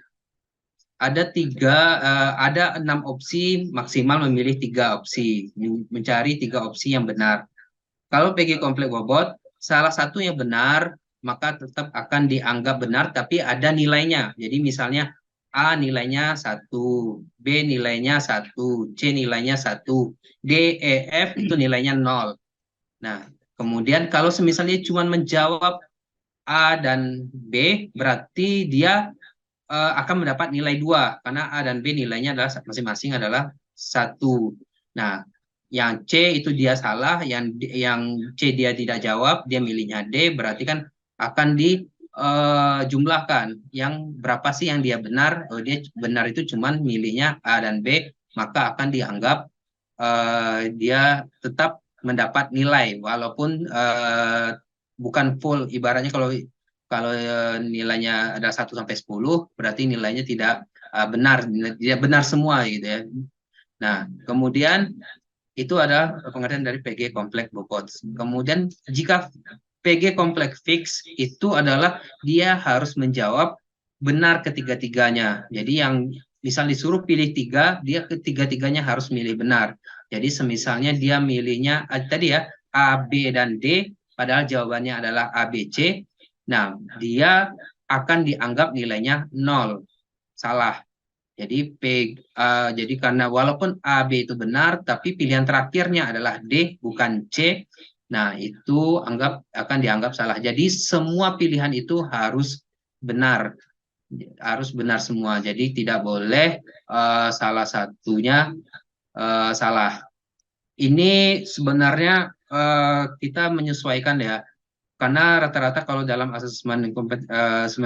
ada 6 opsi, maksimal memilih 3 opsi, mencari 3 opsi yang benar. Kalau PG komplek bobot, salah satu yang benar, maka tetap akan dianggap benar, tapi ada nilainya. Jadi misalnya A nilainya 1, B nilainya 1, C nilainya 1, D, E, F itu nilainya 0. Nah, kemudian kalau misalnya cuma menjawab A dan B, berarti dia akan mendapat nilai 2, karena A dan B nilainya adalah masing-masing adalah 1. Nah, yang C itu dia salah, yang C dia tidak jawab, dia milihnya D, berarti kan akan dijumlahkan. Yang berapa sih yang dia benar? Dia benar itu cuman milihnya A dan B, maka akan dianggap dia tetap mendapat nilai, walaupun bukan full. Ibaratnya kalau nilainya ada 1 sampai 10, berarti nilainya tidak benar, tidak benar semua gitu ya. Nah, kemudian itu adalah pengertian dari PG komplek bobot. Kemudian jika PG komplek fix itu adalah dia harus menjawab benar ketiga-tiganya. Jadi yang misal disuruh pilih 3, dia ketiga-tiganya harus milih benar. Jadi semisalnya dia milihnya tadi ya A, B, dan D, padahal jawabannya adalah A, B, C. Nah, dia akan dianggap nilainya 0, salah. Jadi jadi karena walaupun A, B itu benar, tapi pilihan terakhirnya adalah D bukan C. Nah, itu akan dianggap salah. Jadi semua pilihan itu harus benar semua. Jadi tidak boleh salah satunya salah. Ini sebenarnya kita menyesuaikan ya. Karena rata-rata kalau dalam asesmen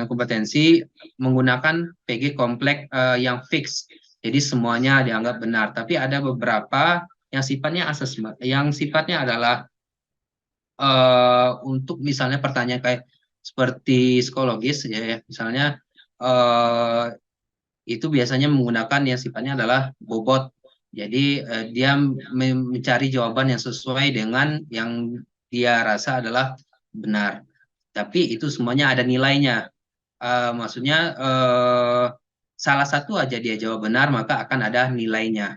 kompetensi menggunakan PG komplek yang fix, jadi semuanya dianggap benar. Tapi ada beberapa yang sifatnya asesmen, yang sifatnya adalah untuk misalnya pertanyaan kayak seperti psikologis ya, misalnya itu biasanya menggunakan yang sifatnya adalah bobot. Jadi dia mencari jawaban yang sesuai dengan yang dia rasa adalah benar, tapi itu semuanya ada nilainya. Maksudnya salah satu aja dia jawab benar, maka akan ada nilainya.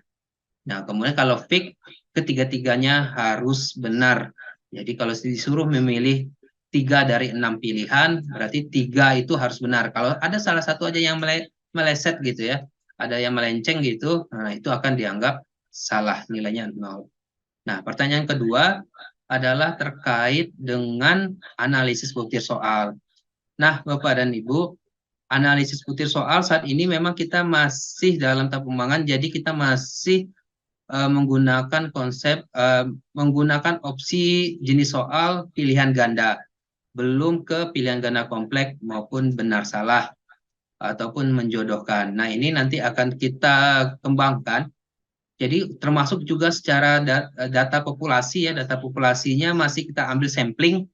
Nah, kemudian kalau fix, ketiga-tiganya harus benar. Jadi kalau disuruh memilih 3 dari 6 pilihan, berarti 3 itu harus benar. Kalau ada salah satu aja yang meleset gitu ya, ada yang melenceng gitu, nah itu akan dianggap salah, nilainya 0. Nah, pertanyaan kedua adalah terkait dengan analisis butir soal. Nah, Bapak dan Ibu, analisis butir soal saat ini memang kita masih dalam tahap pengembangan, jadi kita masih menggunakan konsep menggunakan opsi jenis soal pilihan ganda, belum ke pilihan ganda kompleks maupun benar salah ataupun menjodohkan. Nah, ini nanti akan kita kembangkan. Jadi termasuk juga secara data populasi ya, data populasinya masih kita ambil sampling,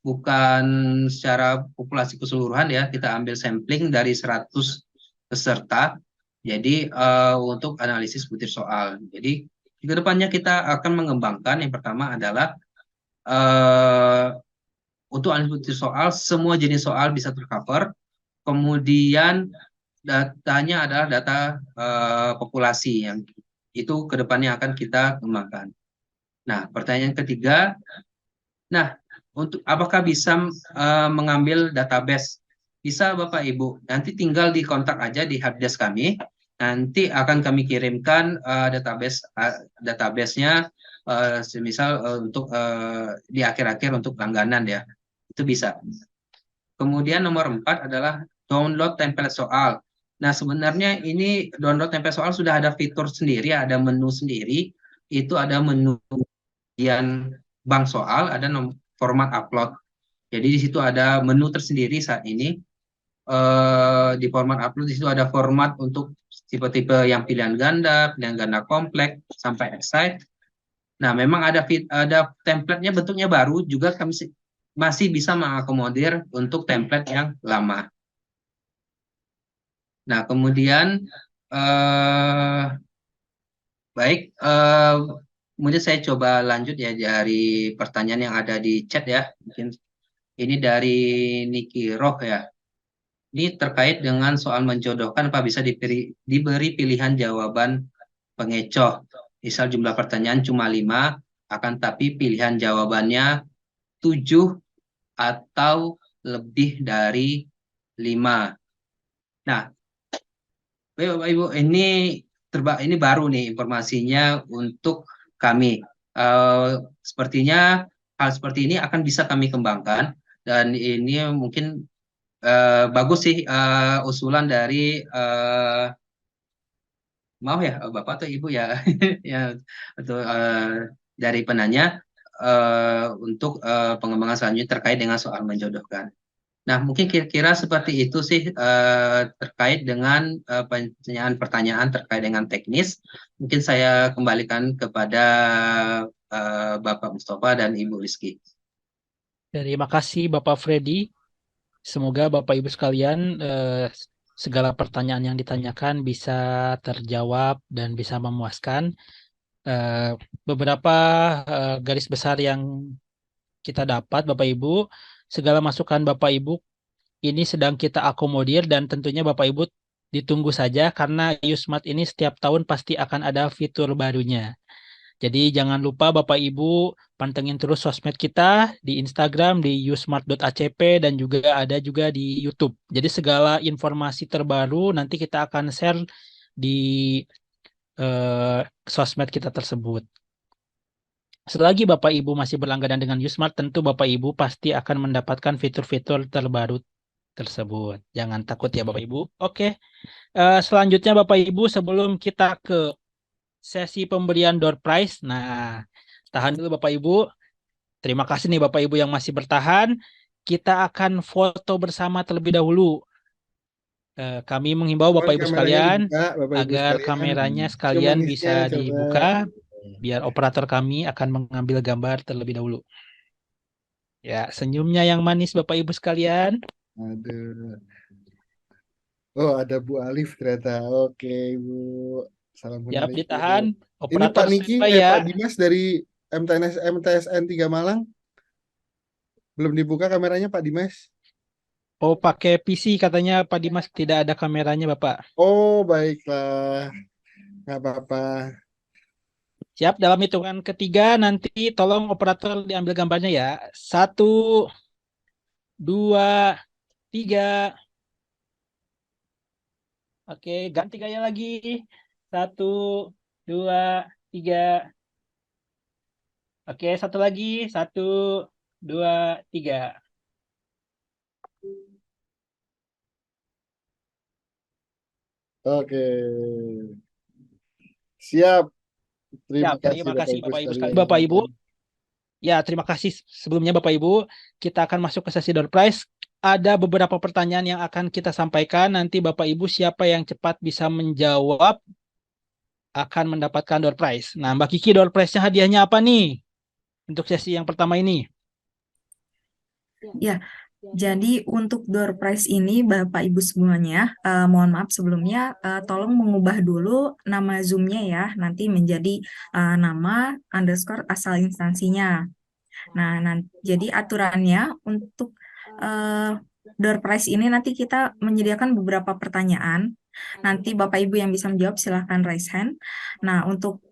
bukan secara populasi keseluruhan ya, kita ambil sampling dari 100 peserta. Jadi untuk analisis butir soal. Jadi di kedepannya kita akan mengembangkan, yang pertama adalah untuk analisis butir soal, semua jenis soal bisa tercover. Kemudian datanya adalah data populasi yang itu kedepannya akan kita kembangkan. Nah, pertanyaan ketiga, nah untuk apakah bisa mengambil database? Bisa Bapak Ibu, nanti tinggal di kontak aja di helpdesk kami, nanti akan kami kirimkan database-nya, semisal untuk di akhir-akhir untuk langganan ya, itu bisa. Kemudian nomor 4 adalah download template soal. Nah, sebenarnya ini download template soal sudah ada fitur sendiri, ada menu sendiri. Itu ada menu bagian bank soal, ada format upload. Jadi di situ ada menu tersendiri saat ini. Di format upload di situ ada format untuk tipe-tipe yang pilihan ganda kompleks sampai excite. Nah, memang ada template-nya bentuknya baru, juga kami masih bisa mengakomodir untuk template yang lama. Nah, kemudian baik, kemudian saya coba lanjut ya dari pertanyaan yang ada di chat ya. Mungkin ini dari Niki Roh ya. Ini terkait dengan soal menjodohkan, apa bisa diberi pilihan jawaban pengecoh. Misal jumlah pertanyaan cuma 5, akan tapi pilihan jawabannya 7 atau lebih dari 5. Nah, Bapak Ibu, ini baru nih informasinya untuk kami. Sepertinya hal seperti ini akan bisa kami kembangkan, dan ini mungkin bagus sih usulan dari mau ya Bapak atau Ibu ya, ya atau dari penanya untuk pengembangan selanjutnya terkait dengan soal menjodohkan. Nah, mungkin kira-kira seperti itu sih terkait dengan pertanyaan terkait dengan teknis. Mungkin saya kembalikan kepada Bapak Mustafa dan Ibu Rizky. Terima kasih Bapak Freddy. Semoga Bapak Ibu sekalian segala pertanyaan yang ditanyakan bisa terjawab dan bisa memuaskan. Beberapa garis besar yang kita dapat Bapak Ibu, segala masukan Bapak Ibu ini sedang kita akomodir, dan tentunya Bapak Ibu ditunggu saja karena Yusmart ini setiap tahun pasti akan ada fitur barunya. Jadi jangan lupa Bapak Ibu pantengin terus sosmed kita di Instagram di yusmart.acp, dan juga ada juga di YouTube. Jadi segala informasi terbaru nanti kita akan share di sosmed kita tersebut. Selagi Bapak Ibu masih berlangganan dengan Yusmart, tentu Bapak Ibu pasti akan mendapatkan fitur-fitur terbaru tersebut. Jangan takut ya Bapak Ibu. Oke. Selanjutnya Bapak Ibu, sebelum kita ke sesi pemberian door prize. Nah, tahan dulu Bapak Ibu. Terima kasih nih Bapak Ibu yang masih bertahan. Kita akan foto bersama terlebih dahulu. Kami menghimbau Bapak Ibu sekalian agar kameranya sekalian bisa dibuka, biar operator kami akan mengambil gambar terlebih dahulu. Ya, senyumnya yang manis Bapak Ibu sekalian. Aduh. Oh, ada Bu Alif ternyata. Oke, Bu. Ya, Assalamualaikum. ditahan. Ini Operator Pak Niki, standby ya. Pak Dimas dari MTSN 3 Malang. Belum dibuka kameranya Pak Dimas. Oh, pakai PC katanya Pak Dimas, tidak ada kameranya Bapak. Oh, baiklah. Nggak apa-apa. Siap, dalam hitungan ketiga nanti tolong operator diambil gambarnya ya. 1, 2, 3. Oke, ganti gaya lagi. 1, 2, 3. Oke, satu lagi. 1, 2, 3. Oke. Siap. Terima Siap, kasih terima Bapak kasih Ibu Bapak Ibu sekalian. sekalian. Bapak Ibu, ya terima kasih sebelumnya Bapak Ibu. Kita akan masuk ke sesi door prize. Ada beberapa pertanyaan yang akan kita sampaikan. Nanti Bapak Ibu siapa yang cepat bisa menjawab akan mendapatkan door prize. Nah, Mbak Kiki, door prize-nya hadiahnya apa nih untuk sesi yang pertama ini? Ya, jadi untuk door prize ini Bapak Ibu semuanya, mohon maaf sebelumnya, tolong mengubah dulu nama Zoom-nya ya, nanti menjadi nama underscore asal instansinya. Nah, jadi aturannya untuk door prize ini nanti kita menyediakan beberapa pertanyaan. Nanti Bapak Ibu yang bisa menjawab silahkan raise hand. Nah, untuk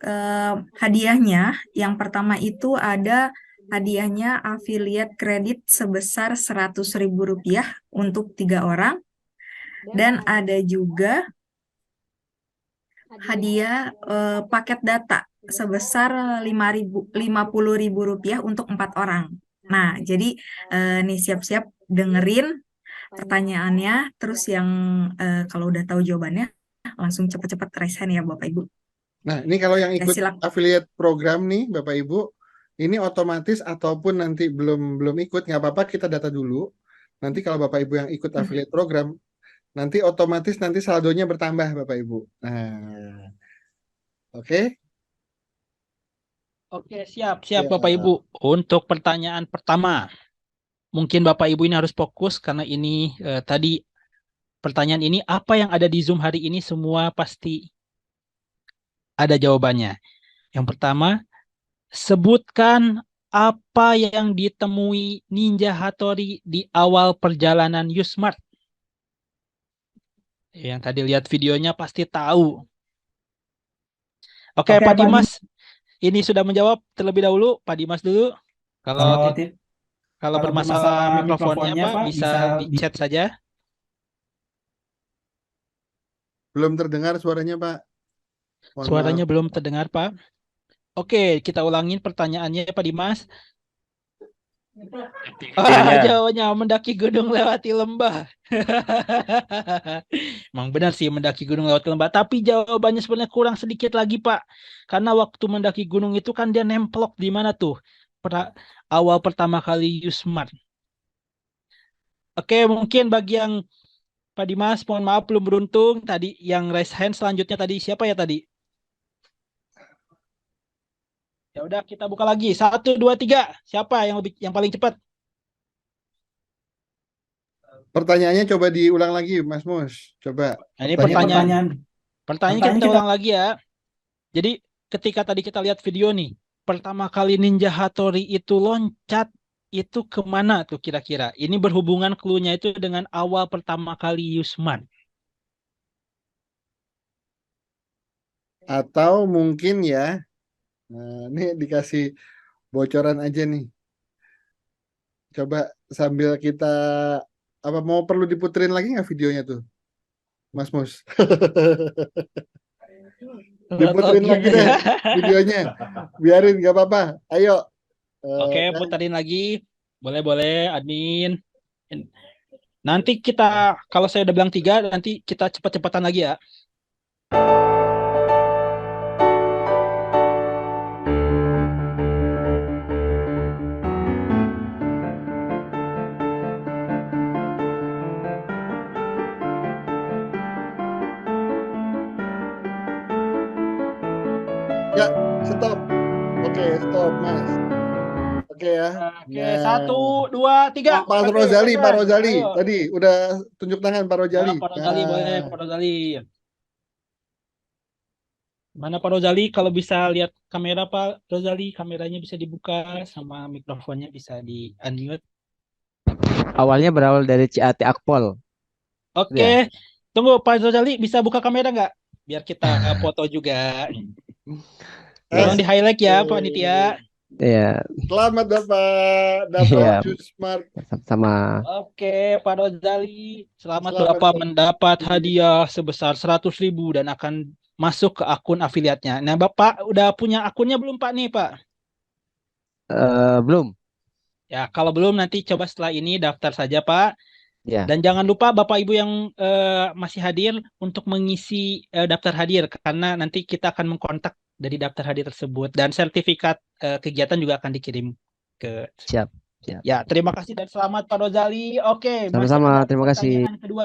hadiahnya, yang pertama itu ada hadiahnya affiliate kredit sebesar Rp100.000 untuk 3 orang. Dan ada juga hadiah paket data sebesar Rp50.000 untuk 4 orang. Nah, jadi nih siap-siap dengerin pertanyaannya, terus yang kalau udah tahu jawabannya langsung cepat-cepat raise hand ya Bapak Ibu. Nah, ini kalau yang Ya, ikut silakan. affiliate program nih, Bapak Ibu, ini otomatis ataupun nanti belum ikut, nggak apa-apa, kita data dulu. Nanti kalau Bapak Ibu yang ikut affiliate program, nanti otomatis nanti saldonya bertambah, Bapak Ibu. Nah, oke? Oke, siap Ya. Bapak Ibu. Untuk pertanyaan pertama, mungkin Bapak Ibu ini harus fokus karena ini tadi pertanyaan ini apa yang ada di Zoom hari ini semua pasti ada jawabannya. Yang pertama, sebutkan apa yang ditemui Ninja Hattori di awal perjalanan Usmart. Yang tadi lihat videonya pasti tahu. Oke, Pak Dimas, ini sudah menjawab terlebih dahulu. Pak Dimas dulu. Kalau bermasalah mikrofonnya, Pak, bisa di chat saja. Belum terdengar suaranya, Pak. Mohon Suaranya maaf. belum terdengar, Pak. Oke, kita ulangin pertanyaannya, Pak Dimas. Jawabannya mendaki gunung lewati lembah. Emang benar sih mendaki gunung lewati lembah. Tapi jawabannya sebenarnya kurang sedikit lagi, Pak. Karena waktu mendaki gunung itu kan dia nemplok di mana tuh? Awal pertama kali Usmart. Oke, mungkin bagi yang Pak Dimas, mohon maaf belum beruntung. Tadi yang raise hand selanjutnya tadi siapa ya tadi? Ya udah kita buka lagi. 1, 2, 3. Siapa yang paling cepat? Pertanyaannya coba diulang lagi, Mas Mus. Coba. Nah, ini pertanyaannya kita ulang lagi ya. Jadi ketika tadi kita lihat video nih, pertama kali Ninja Hattori itu loncat itu kemana tuh kira-kira? Ini berhubungan clue-nya itu dengan awal pertama kali Usman. Atau mungkin ya, nah, ini dikasih bocoran aja nih. Coba sambil kita, apa mau perlu diputerin lagi nggak videonya tuh, Mas Mus? Diputerin lagi deh videonya. Biarin, nggak apa-apa. Ayo. Oke, puterin lagi. Boleh, admin. Nanti kita, kalau saya udah bilang 3, nanti kita cepat-cepatan lagi ya. Ya, stop. Oke, stop, Mas. Oke ya. Oke, 1, 2, 3. Pak Rozali, tadi udah tunjuk tangan Pak Rozali. Pak Rozali, boleh, Pak Rozali. Mana Pak Rozali? Kalau bisa lihat kamera Pak Rozali, kameranya bisa dibuka sama mikrofonnya bisa di unmute. Awalnya berawal dari CAT Akpol. Oke, tunggu Pak Rozali bisa buka kamera nggak? Biar kita foto juga. Tolong Ya, di-highlight ya, Pak Nitya. ya, Selamat Bapak dapat ya, Jusmart. sama. Oke, Pak Rozali, selamat Selamat Bapak Bapak. mendapat hadiah sebesar 100.000 dan akan masuk ke akun afiliatnya. Nah, Bapak udah punya akunnya belum, Pak nih, Pak? Belum. Ya, kalau belum nanti coba setelah ini daftar saja, Pak. Ya, Dan jangan lupa Bapak Ibu yang masih hadir untuk mengisi daftar hadir karena nanti kita akan mengkontak dari daftar hadir tersebut dan sertifikat kegiatan juga akan dikirim ke. siap, siap. Ya, terima kasih dan selamat Pak Rozali. Oke, masih Sama-sama, ada terima kasih. pertanyaan kedua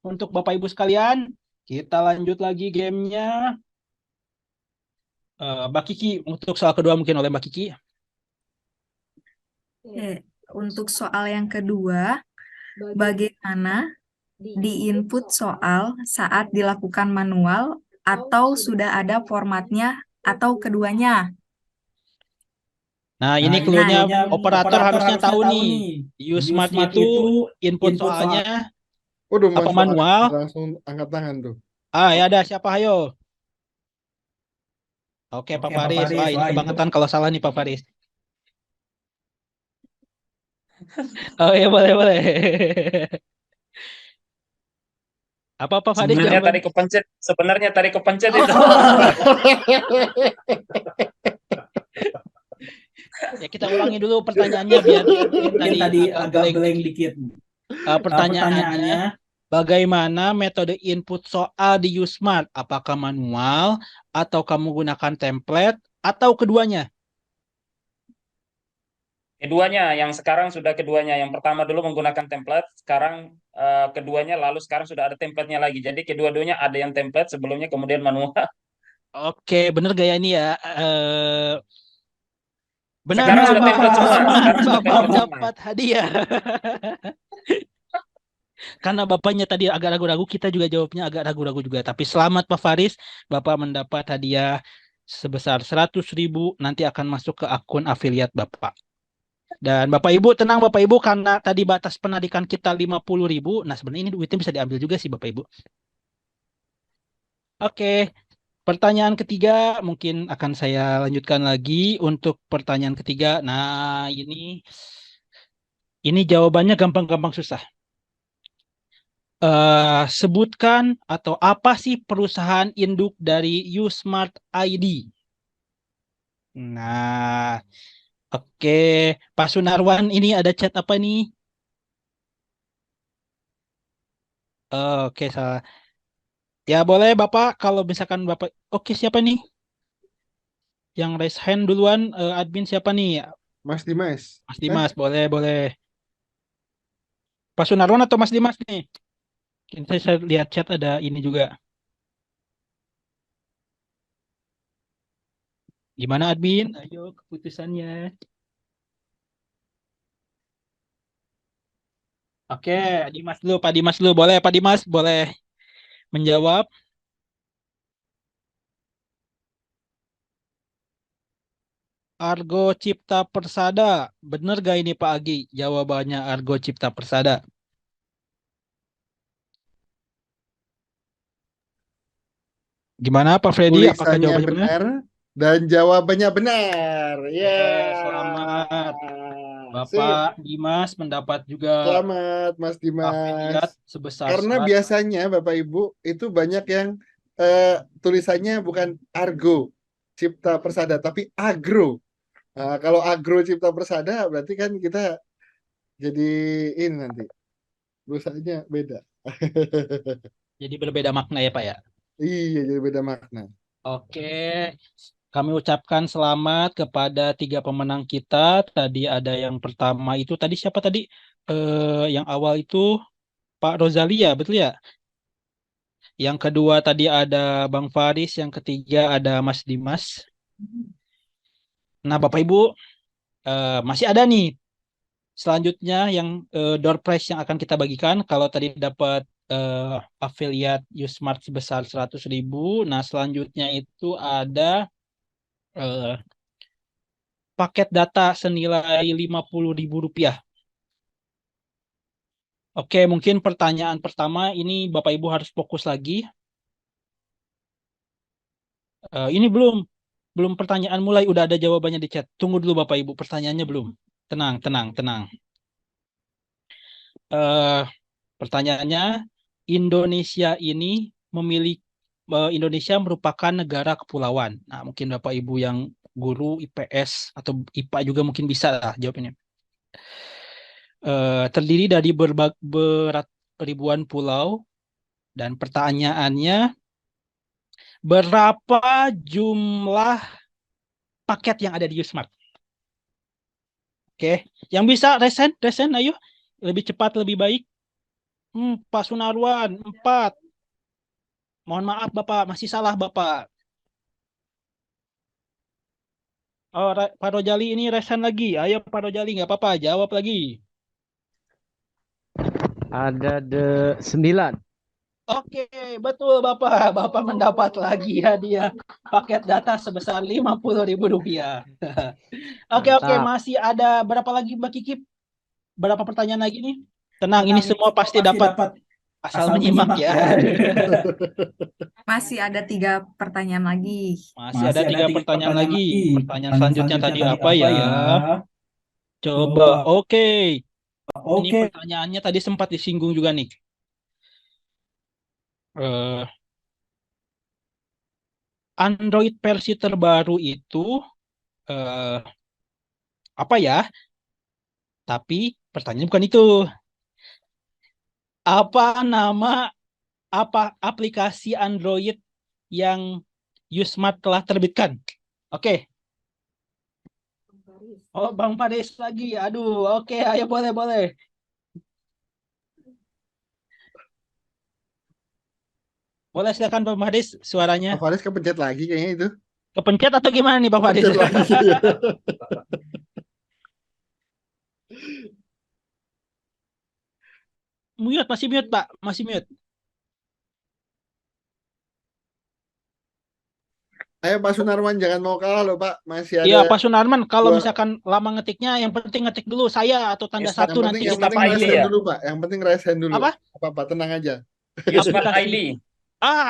untuk Bapak Ibu sekalian. Kita lanjut lagi gamenya. Mbak Kiki, untuk soal kedua mungkin oleh Mbak Kiki. Oke, untuk soal yang kedua, bagaimana di input soal saat dilakukan manual atau sudah ada formatnya atau keduanya? Nah, ini Nah, clue-nya ini operator harusnya tahu nih. Usmart itu input soalnya Waduh, apa Mas manual? langsung angkat tangan tuh. Ya ada siapa? Ayo. Oke, Pak Faris. Wah, ini kebangetan kalau salah nih Pak Faris. Oh ya, boleh, boleh. Apa Pak Faris Sebenarnya jawaban? tadi kepencet itu. Ya, kita ulangi dulu pertanyaannya biar mungkin tadi agak blank dikit. Pertanyaannya, bagaimana metode input soal di Usmart? Apakah manual atau kamu gunakan template atau keduanya? Keduanya, yang sekarang sudah keduanya. Yang pertama dulu menggunakan template, sekarang keduanya, lalu sekarang sudah ada template-nya lagi. Jadi kedua-duanya ada yang template sebelumnya, kemudian manual. Oke, bener gaya ini ya. Benar, Sekarang sudah template semua. Sekarang sudah Bapak template semua. mendapat hadiah. Karena bapaknya tadi agak ragu-ragu, kita juga jawabnya agak ragu-ragu juga. Tapi selamat Pak Faris, Bapak mendapat hadiah sebesar 100.000 nanti akan masuk ke akun afiliat Bapak. Dan Bapak Ibu tenang Bapak Ibu karena tadi batas penarikan kita 50.000. Nah sebenarnya ini duitnya bisa diambil juga sih Bapak Ibu. Oke, pertanyaan ketiga mungkin akan saya lanjutkan lagi untuk pertanyaan ketiga. Nah ini jawabannya gampang-gampang susah. Sebutkan atau apa sih perusahaan induk dari Usmart ID? Nah, oke, Pak Sunarwan ini ada chat apa nih? Oke, salah. Ya boleh Bapak kalau misalkan Bapak, oke siapa nih? Yang raise hand duluan, admin siapa nih? Mas Dimas. Mas Dimas, boleh boleh. Pak Sunarwan atau Mas Dimas nih? Saya lihat chat ada ini juga. Gimana admin? Ayo keputusannya. Oke, Dimas dulu, Pak Dimas dulu. Boleh, Pak Dimas, boleh menjawab. Argo Cipta Persada. Bener gak ini Pak Agi? Jawabannya Argo Cipta Persada. Gimana Pak Freddy? Apakah Tulisannya jawabannya benar? benar dan jawabannya benar. Ya. Selamat. Sip. Bapak Dimas mendapat juga Selamat Mas afiliat Dimas. sebesar Karena 100. biasanya Bapak Ibu itu banyak yang tulisannya bukan Argo Cipta Persada tapi Agro. Nah, kalau Agro Cipta Persada berarti kan kita jadi ini nanti perusahaannya beda. Jadi berbeda makna ya Pak ya. Iya, jadi beda makna. Oke, kami ucapkan selamat kepada 3 pemenang kita. Tadi ada yang pertama itu tadi siapa tadi? Yang awal itu Pak Rozalia, betul ya? Yang kedua tadi ada Bang Faris, yang ketiga ada Mas Dimas. Nah, Bapak Ibu, masih ada nih selanjutnya yang door prize yang akan kita bagikan. Kalau tadi dapat afiliat Usmart sebesar 100.000. Nah, selanjutnya itu ada eh, paket data senilai Rp50.000. Oke, mungkin pertanyaan pertama ini Bapak Ibu harus fokus lagi. Ini belum. Belum pertanyaan mulai, udah ada jawabannya di chat. Tunggu dulu Bapak Ibu, pertanyaannya belum. Tenang, tenang, tenang. Pertanyaannya, Indonesia ini Indonesia merupakan negara kepulauan. Nah, mungkin Bapak Ibu yang guru IPS atau IPA juga mungkin bisa lah jawabnya. Terdiri dari ribuan pulau, dan pertanyaannya, berapa jumlah paket yang ada di Yusmart? Oke, yang bisa resen, ayo. Lebih cepat, lebih baik. Pak Sunarwan, 4. Mohon maaf Bapak, masih salah Bapak. Oh, Pak Rojali ini resen lagi. Ayo Pak Rojali, nggak apa-apa, jawab lagi. Ada 9. Oke, betul Bapak. Bapak mendapat lagi hadiah paket data sebesar Rp50.000. Oke, Mantap. masih ada berapa lagi Mbak Kiki? Berapa pertanyaan lagi nih? Tenang, ini semua pasti dapat. Asal menyimak ya. Masih ada 3 pertanyaan lagi. Masih ada 3 pertanyaan lagi. Pertanyaan selanjutnya tadi apa ya? Coba. Oke. Ini pertanyaannya tadi sempat disinggung juga nih. Android versi terbaru itu apa ya? Tapi pertanyaannya bukan itu. Apa aplikasi Android yang Yusmart telah terbitkan? Oke. Oh, Bang Faris lagi. Aduh, oke, ayo boleh. Boleh silakan Bang Faris suaranya. Pak Faris kepencet lagi kayaknya itu. Kepencet atau gimana nih Bang Faris? Kepencet lagi. Mute, masih mute Pak, masih mute. Ayo Pak Sunarwan, jangan mau kalah loh Pak. Masih ada Iya Pak Sunarman, kalau dua- misalkan lama ngetiknya, yang penting ngetik dulu saya atau tanda Yes, satu yang nanti penting kita Yusmart raise ID hand ya? dulu Pak. Yang penting raise hand dulu. Apa? Apa tenang aja. Yusmart Aplikasi. ID.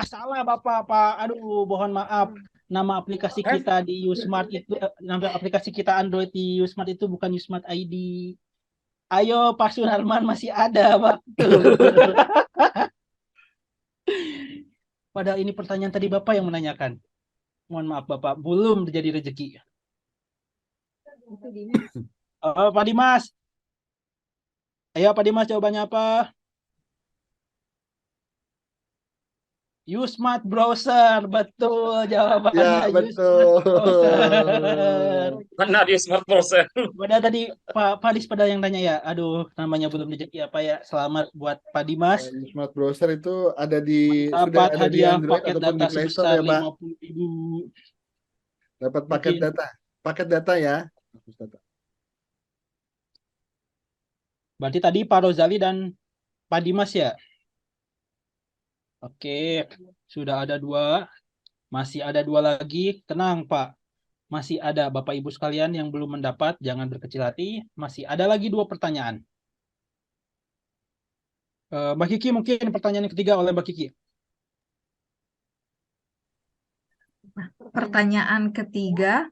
Salah Bapak, Pak. Aduh, mohon maaf. Nama aplikasi kita di Yusmart itu, nama aplikasi kita Android di Yusmart itu bukan Yusmart ID. Ayo Pak Sunarman, masih ada waktu. Padahal ini pertanyaan tadi Bapak yang menanyakan. Mohon maaf Bapak, belum terjadi rezeki. Pak Dimas. Ayo Pak Dimas, jawabannya apa? Yusmart Browser, betul jawabannya. Ya, betul. Yusmart Browser. Benar Yusmart Browser. Padahal tadi Pak Faris pada yang tanya ya. Aduh, namanya belum rezeki apa ya. Selamat buat Pak Dimas. Smart Browser itu ada sudah Dapat ada di hadiah Android paket ataupun di data Play Store sebesar ya Pak. 50.000. Dapat paket Mungkin. data. Paket data ya. Berarti tadi Pak Rozali dan Pak Dimas ya. Oke, sudah ada 2. Masih ada 2 lagi. Tenang Pak. Masih ada Bapak Ibu sekalian yang belum mendapat. Jangan berkecil hati. Masih ada lagi 2 pertanyaan. Mbak Kiki, mungkin pertanyaan yang ketiga oleh Mbak Kiki. Pertanyaan ketiga,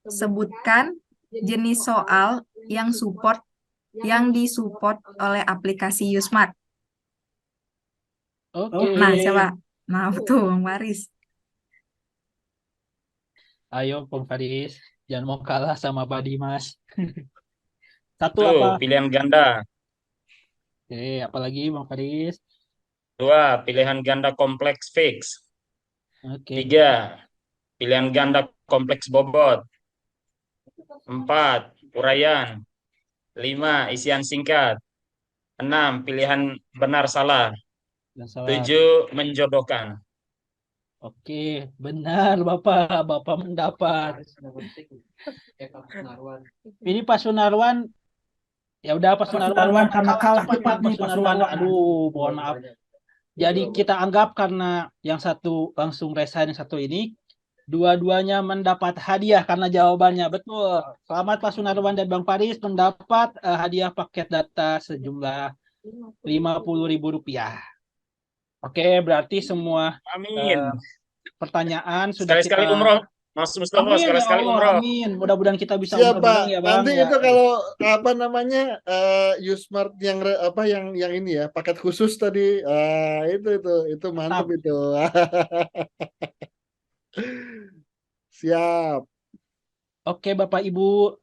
sebutkan jenis soal yang disupport oleh aplikasi Yusmart. Oke. Nah, coba. Nah, tuh Bang Faris. Ayo Bang Faris, jangan mau kalah sama Pak Dimas. Satu Tuh, apa? pilihan ganda. Oke, apalagi Bang Faris? 2, pilihan ganda kompleks fix. Oke. 3, pilihan ganda kompleks bobot. 4, uraian. 5, isian singkat. 6, pilihan benar salah. Dan salah. 7, menjodohkan. Oke, benar Bapak. Bapak mendapat. Ini Pak Sunarwan. Ya udah Pak Sunarwan karena kalah cepat nih Pak Sunarwan. Aduh, mohon maaf. Jadi kita anggap karena yang satu langsung resign, yang satu ini dua-duanya mendapat hadiah karena jawabannya betul. Selamat Pak Sunarwan dan Bang Faris mendapat hadiah paket data sejumlah Rp50.000. Oke, berarti semua Amin. pertanyaan sudah Sekali-sekali kita umroh. Mas Mustafa Amin ya sekali-sekali Allah, umroh. amin. Mudah-mudahan kita bisa Siap, umroh Pak. bareng ya Bang. Nanti Ya. itu kalau apa namanya Usmart yang yang ini ya paket khusus tadi, itu mantep Mantap. itu. Siap. Oke Bapak Ibu,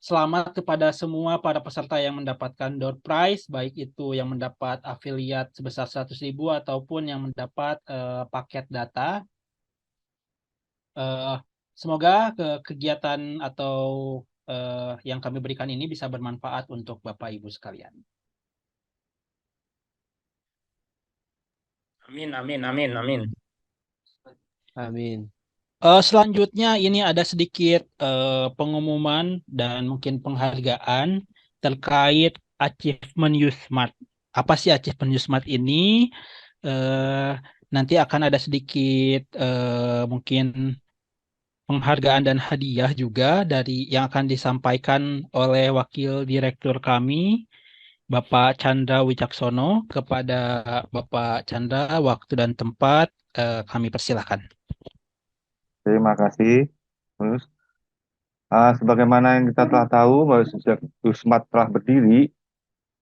selamat kepada semua para peserta yang mendapatkan door prize, baik itu yang mendapat afiliat sebesar 100.000 ataupun yang mendapat paket data. Semoga kegiatan atau yang kami berikan ini bisa bermanfaat untuk Bapak Ibu sekalian. Amin, amin, amin, amin. Amin. Selanjutnya ini ada sedikit pengumuman dan mungkin penghargaan terkait Achievement Youth Smart. Apa sih Achievement Youth Smart ini? Nanti akan ada sedikit mungkin penghargaan dan hadiah juga dari yang akan disampaikan oleh Wakil Direktur kami, Bapak Chandra Wicaksono. Kepada Bapak Chandra, waktu dan tempat kami persilahkan. Terima kasih, Mus. Sebagaimana yang kita telah tahu bahwa sejak Usmart telah berdiri,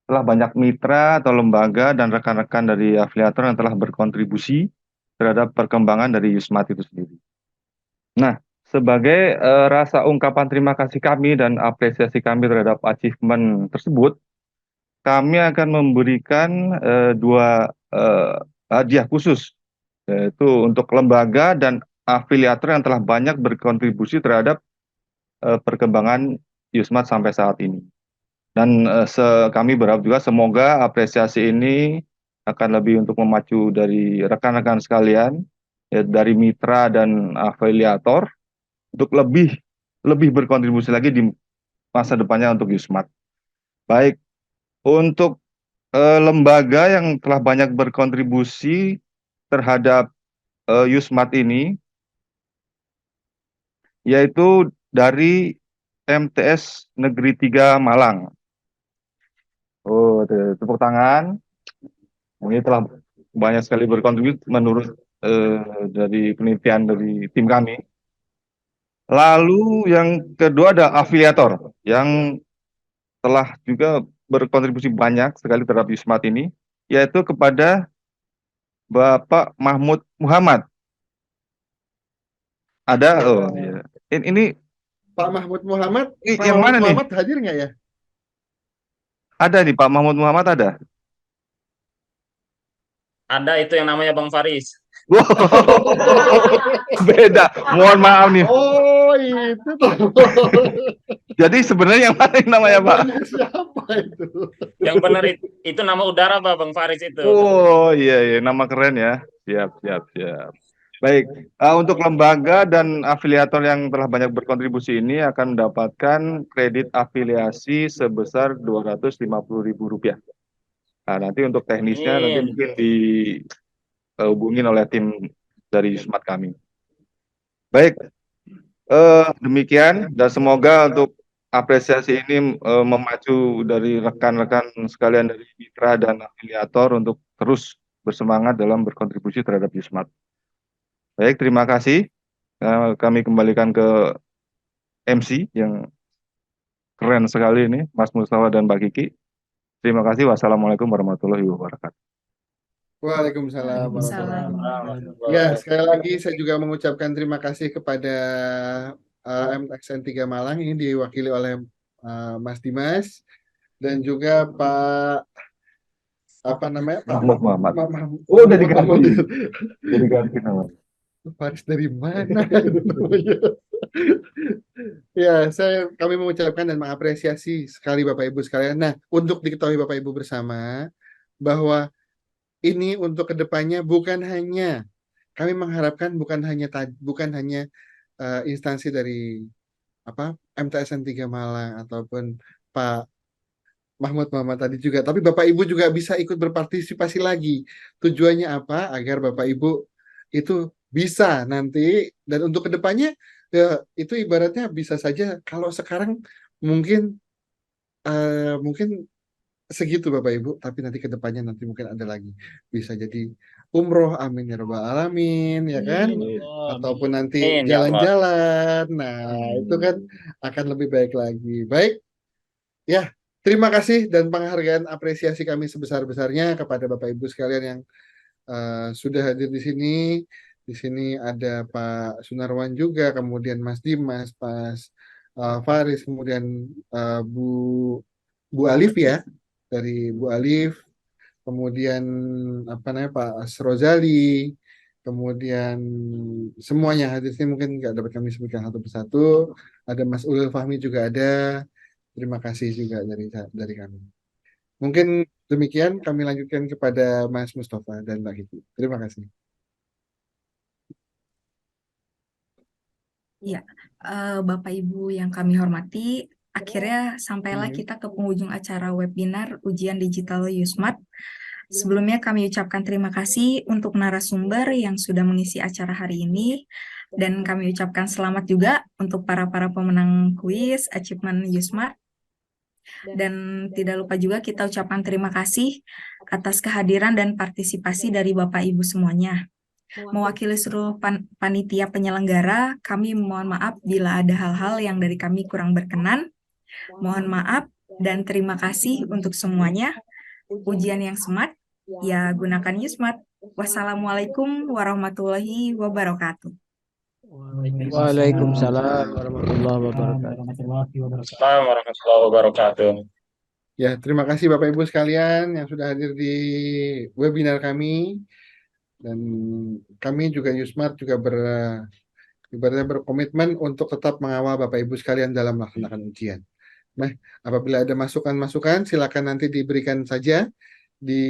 telah banyak mitra atau lembaga dan rekan-rekan dari afiliator yang telah berkontribusi terhadap perkembangan dari Usmart itu sendiri. Nah, sebagai rasa ungkapan terima kasih kami dan apresiasi kami terhadap achievement tersebut, kami akan memberikan dua hadiah khusus, yaitu untuk lembaga dan afiliator yang telah banyak berkontribusi terhadap perkembangan Usmart sampai saat ini. Dan kami berharap juga semoga apresiasi ini akan lebih untuk memacu dari rekan-rekan sekalian, ya, dari mitra dan afiliator, untuk lebih berkontribusi lagi di masa depannya untuk Usmart. Baik, untuk lembaga yang telah banyak berkontribusi terhadap Usmart ini, yaitu dari MTS Negeri 3 Malang. Oh, tepuk tangan. Ini telah banyak sekali berkontribusi menurut dari penelitian dari tim kami. Lalu yang kedua ada afiliator yang telah juga berkontribusi banyak sekali terhadap Usmart ini, yaitu kepada Bapak Mahmud Muhammad. Ada, oh iya. Ini Pak Mahmud Muhammad, Pak yang Mahmud mana nih? Muhammad hadir nggak ya? Ada nih, Pak Mahmud Muhammad ada. Ada itu yang namanya Bang Faris. Wow, beda. Mohon maaf nih. Oh, itu tuh. Jadi sebenarnya yang mana yang namanya Pak? Siapa itu? Yang benar itu nama udara Pak Bang Faris itu. Oh iya, nama keren ya. Siap. Baik, untuk lembaga dan afiliator yang telah banyak berkontribusi ini akan mendapatkan kredit afiliasi sebesar Rp250.000. Nah, nanti untuk teknisnya nanti Amin. mungkin dihubungin oleh tim dari Usmart kami. Baik, demikian dan semoga untuk apresiasi ini memacu dari rekan-rekan sekalian dari mitra dan afiliator untuk terus bersemangat dalam berkontribusi terhadap Usmart. Baik, terima kasih. Kami kembalikan ke MC yang keren sekali ini, Mas Mustafa dan Mbak Kiki. Terima kasih. Wassalamualaikum warahmatullahi wabarakatuh. Waalaikumsalam Waalaikumsalam. warahmatullahi wabarakatuh. Ya, sekali lagi saya juga mengucapkan terima kasih kepada MTSN 3 Malang, ini diwakili oleh Mas Dimas dan juga Pak Mahmud Muhammad. Mahmud. Oh, udah diganti. Jadi ganti namanya. Faris dari mana? Ya, kami mengucapkan dan mengapresiasi sekali Bapak Ibu sekalian. Nah, untuk diketahui Bapak Ibu bersama bahwa ini untuk kedepannya kami mengharapkan bukan hanya instansi dari MTSN 3 Malang ataupun Pak Mahmud Muhammad tadi juga, tapi Bapak Ibu juga bisa ikut berpartisipasi lagi. Tujuannya apa? Agar Bapak Ibu itu bisa nanti, dan untuk kedepannya ya, itu ibaratnya bisa saja kalau sekarang mungkin segitu Bapak Ibu, tapi nanti ke depannya nanti mungkin ada lagi. Bisa jadi umroh, amin ya rabbal alamin, ya kan? Ataupun nanti Amin, ya Allah. jalan-jalan. Nah, itu kan akan lebih baik lagi. Baik, ya. Terima kasih dan penghargaan apresiasi kami sebesar-besarnya kepada Bapak Ibu sekalian yang sudah hadir di sini. Di sini ada Pak Sunarwan juga, kemudian Mas Dimas, Faris, kemudian Bu Alif ya, dari Bu Alif, kemudian apa namanya Pak Asrozali, kemudian semuanya hadir sini mungkin nggak dapat kami sebutkan satu persatu. Ada Mas Ulil Fahmi juga ada. Terima kasih juga dari kami. Mungkin demikian kami lanjutkan kepada Mas Mustafa dan Mbak Kiki. Terima kasih. Ya, Bapak Ibu yang kami hormati, akhirnya sampailah kita ke penghujung acara webinar ujian digital Yusmart. Sebelumnya kami ucapkan terima kasih untuk narasumber yang sudah mengisi acara hari ini, dan kami ucapkan selamat juga untuk para pemenang kuis Achievement Yusmart. Dan tidak lupa juga kita ucapkan terima kasih atas kehadiran dan partisipasi dari Bapak Ibu semuanya. Mewakili seluruh panitia penyelenggara, kami mohon maaf bila ada hal-hal yang dari kami kurang berkenan. Mohon maaf dan terima kasih untuk semuanya. Ujian yang smart, ya gunakan Yusmart. Wassalamualaikum warahmatullahi wabarakatuh. Waalaikumsalam warahmatullahi wabarakatuh. Assalamualaikum warahmatullahi wabarakatuh. Ya, terima kasih Bapak Ibu sekalian yang sudah hadir di webinar kami. Dan kami juga Yusmart juga ibaratnya berkomitmen untuk tetap mengawal Bapak Ibu sekalian dalam melaksanakan ujian. Nah, apabila ada masukan-masukan, silakan nanti diberikan saja di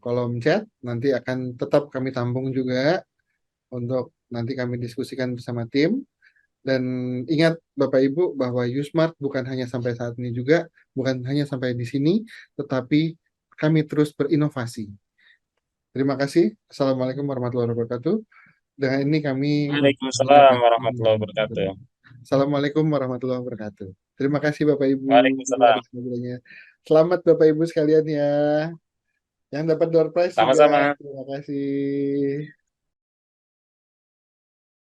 kolom chat. Nanti akan tetap kami tampung juga untuk nanti kami diskusikan bersama tim. Dan ingat Bapak Ibu bahwa Yusmart bukan hanya sampai saat ini juga, bukan hanya sampai di sini, tetapi kami terus berinovasi. Terima kasih. Assalamualaikum warahmatullahi wabarakatuh. Dengan ini kami Waalaikumsalam warahmatullahi wabarakatuh. Assalamualaikum warahmatullahi wabarakatuh. Terima kasih Bapak Ibu. Waalaikumsalam. Selamat Bapak Ibu sekalian ya. Yang dapat door prize juga. Sama-sama. Terima kasih.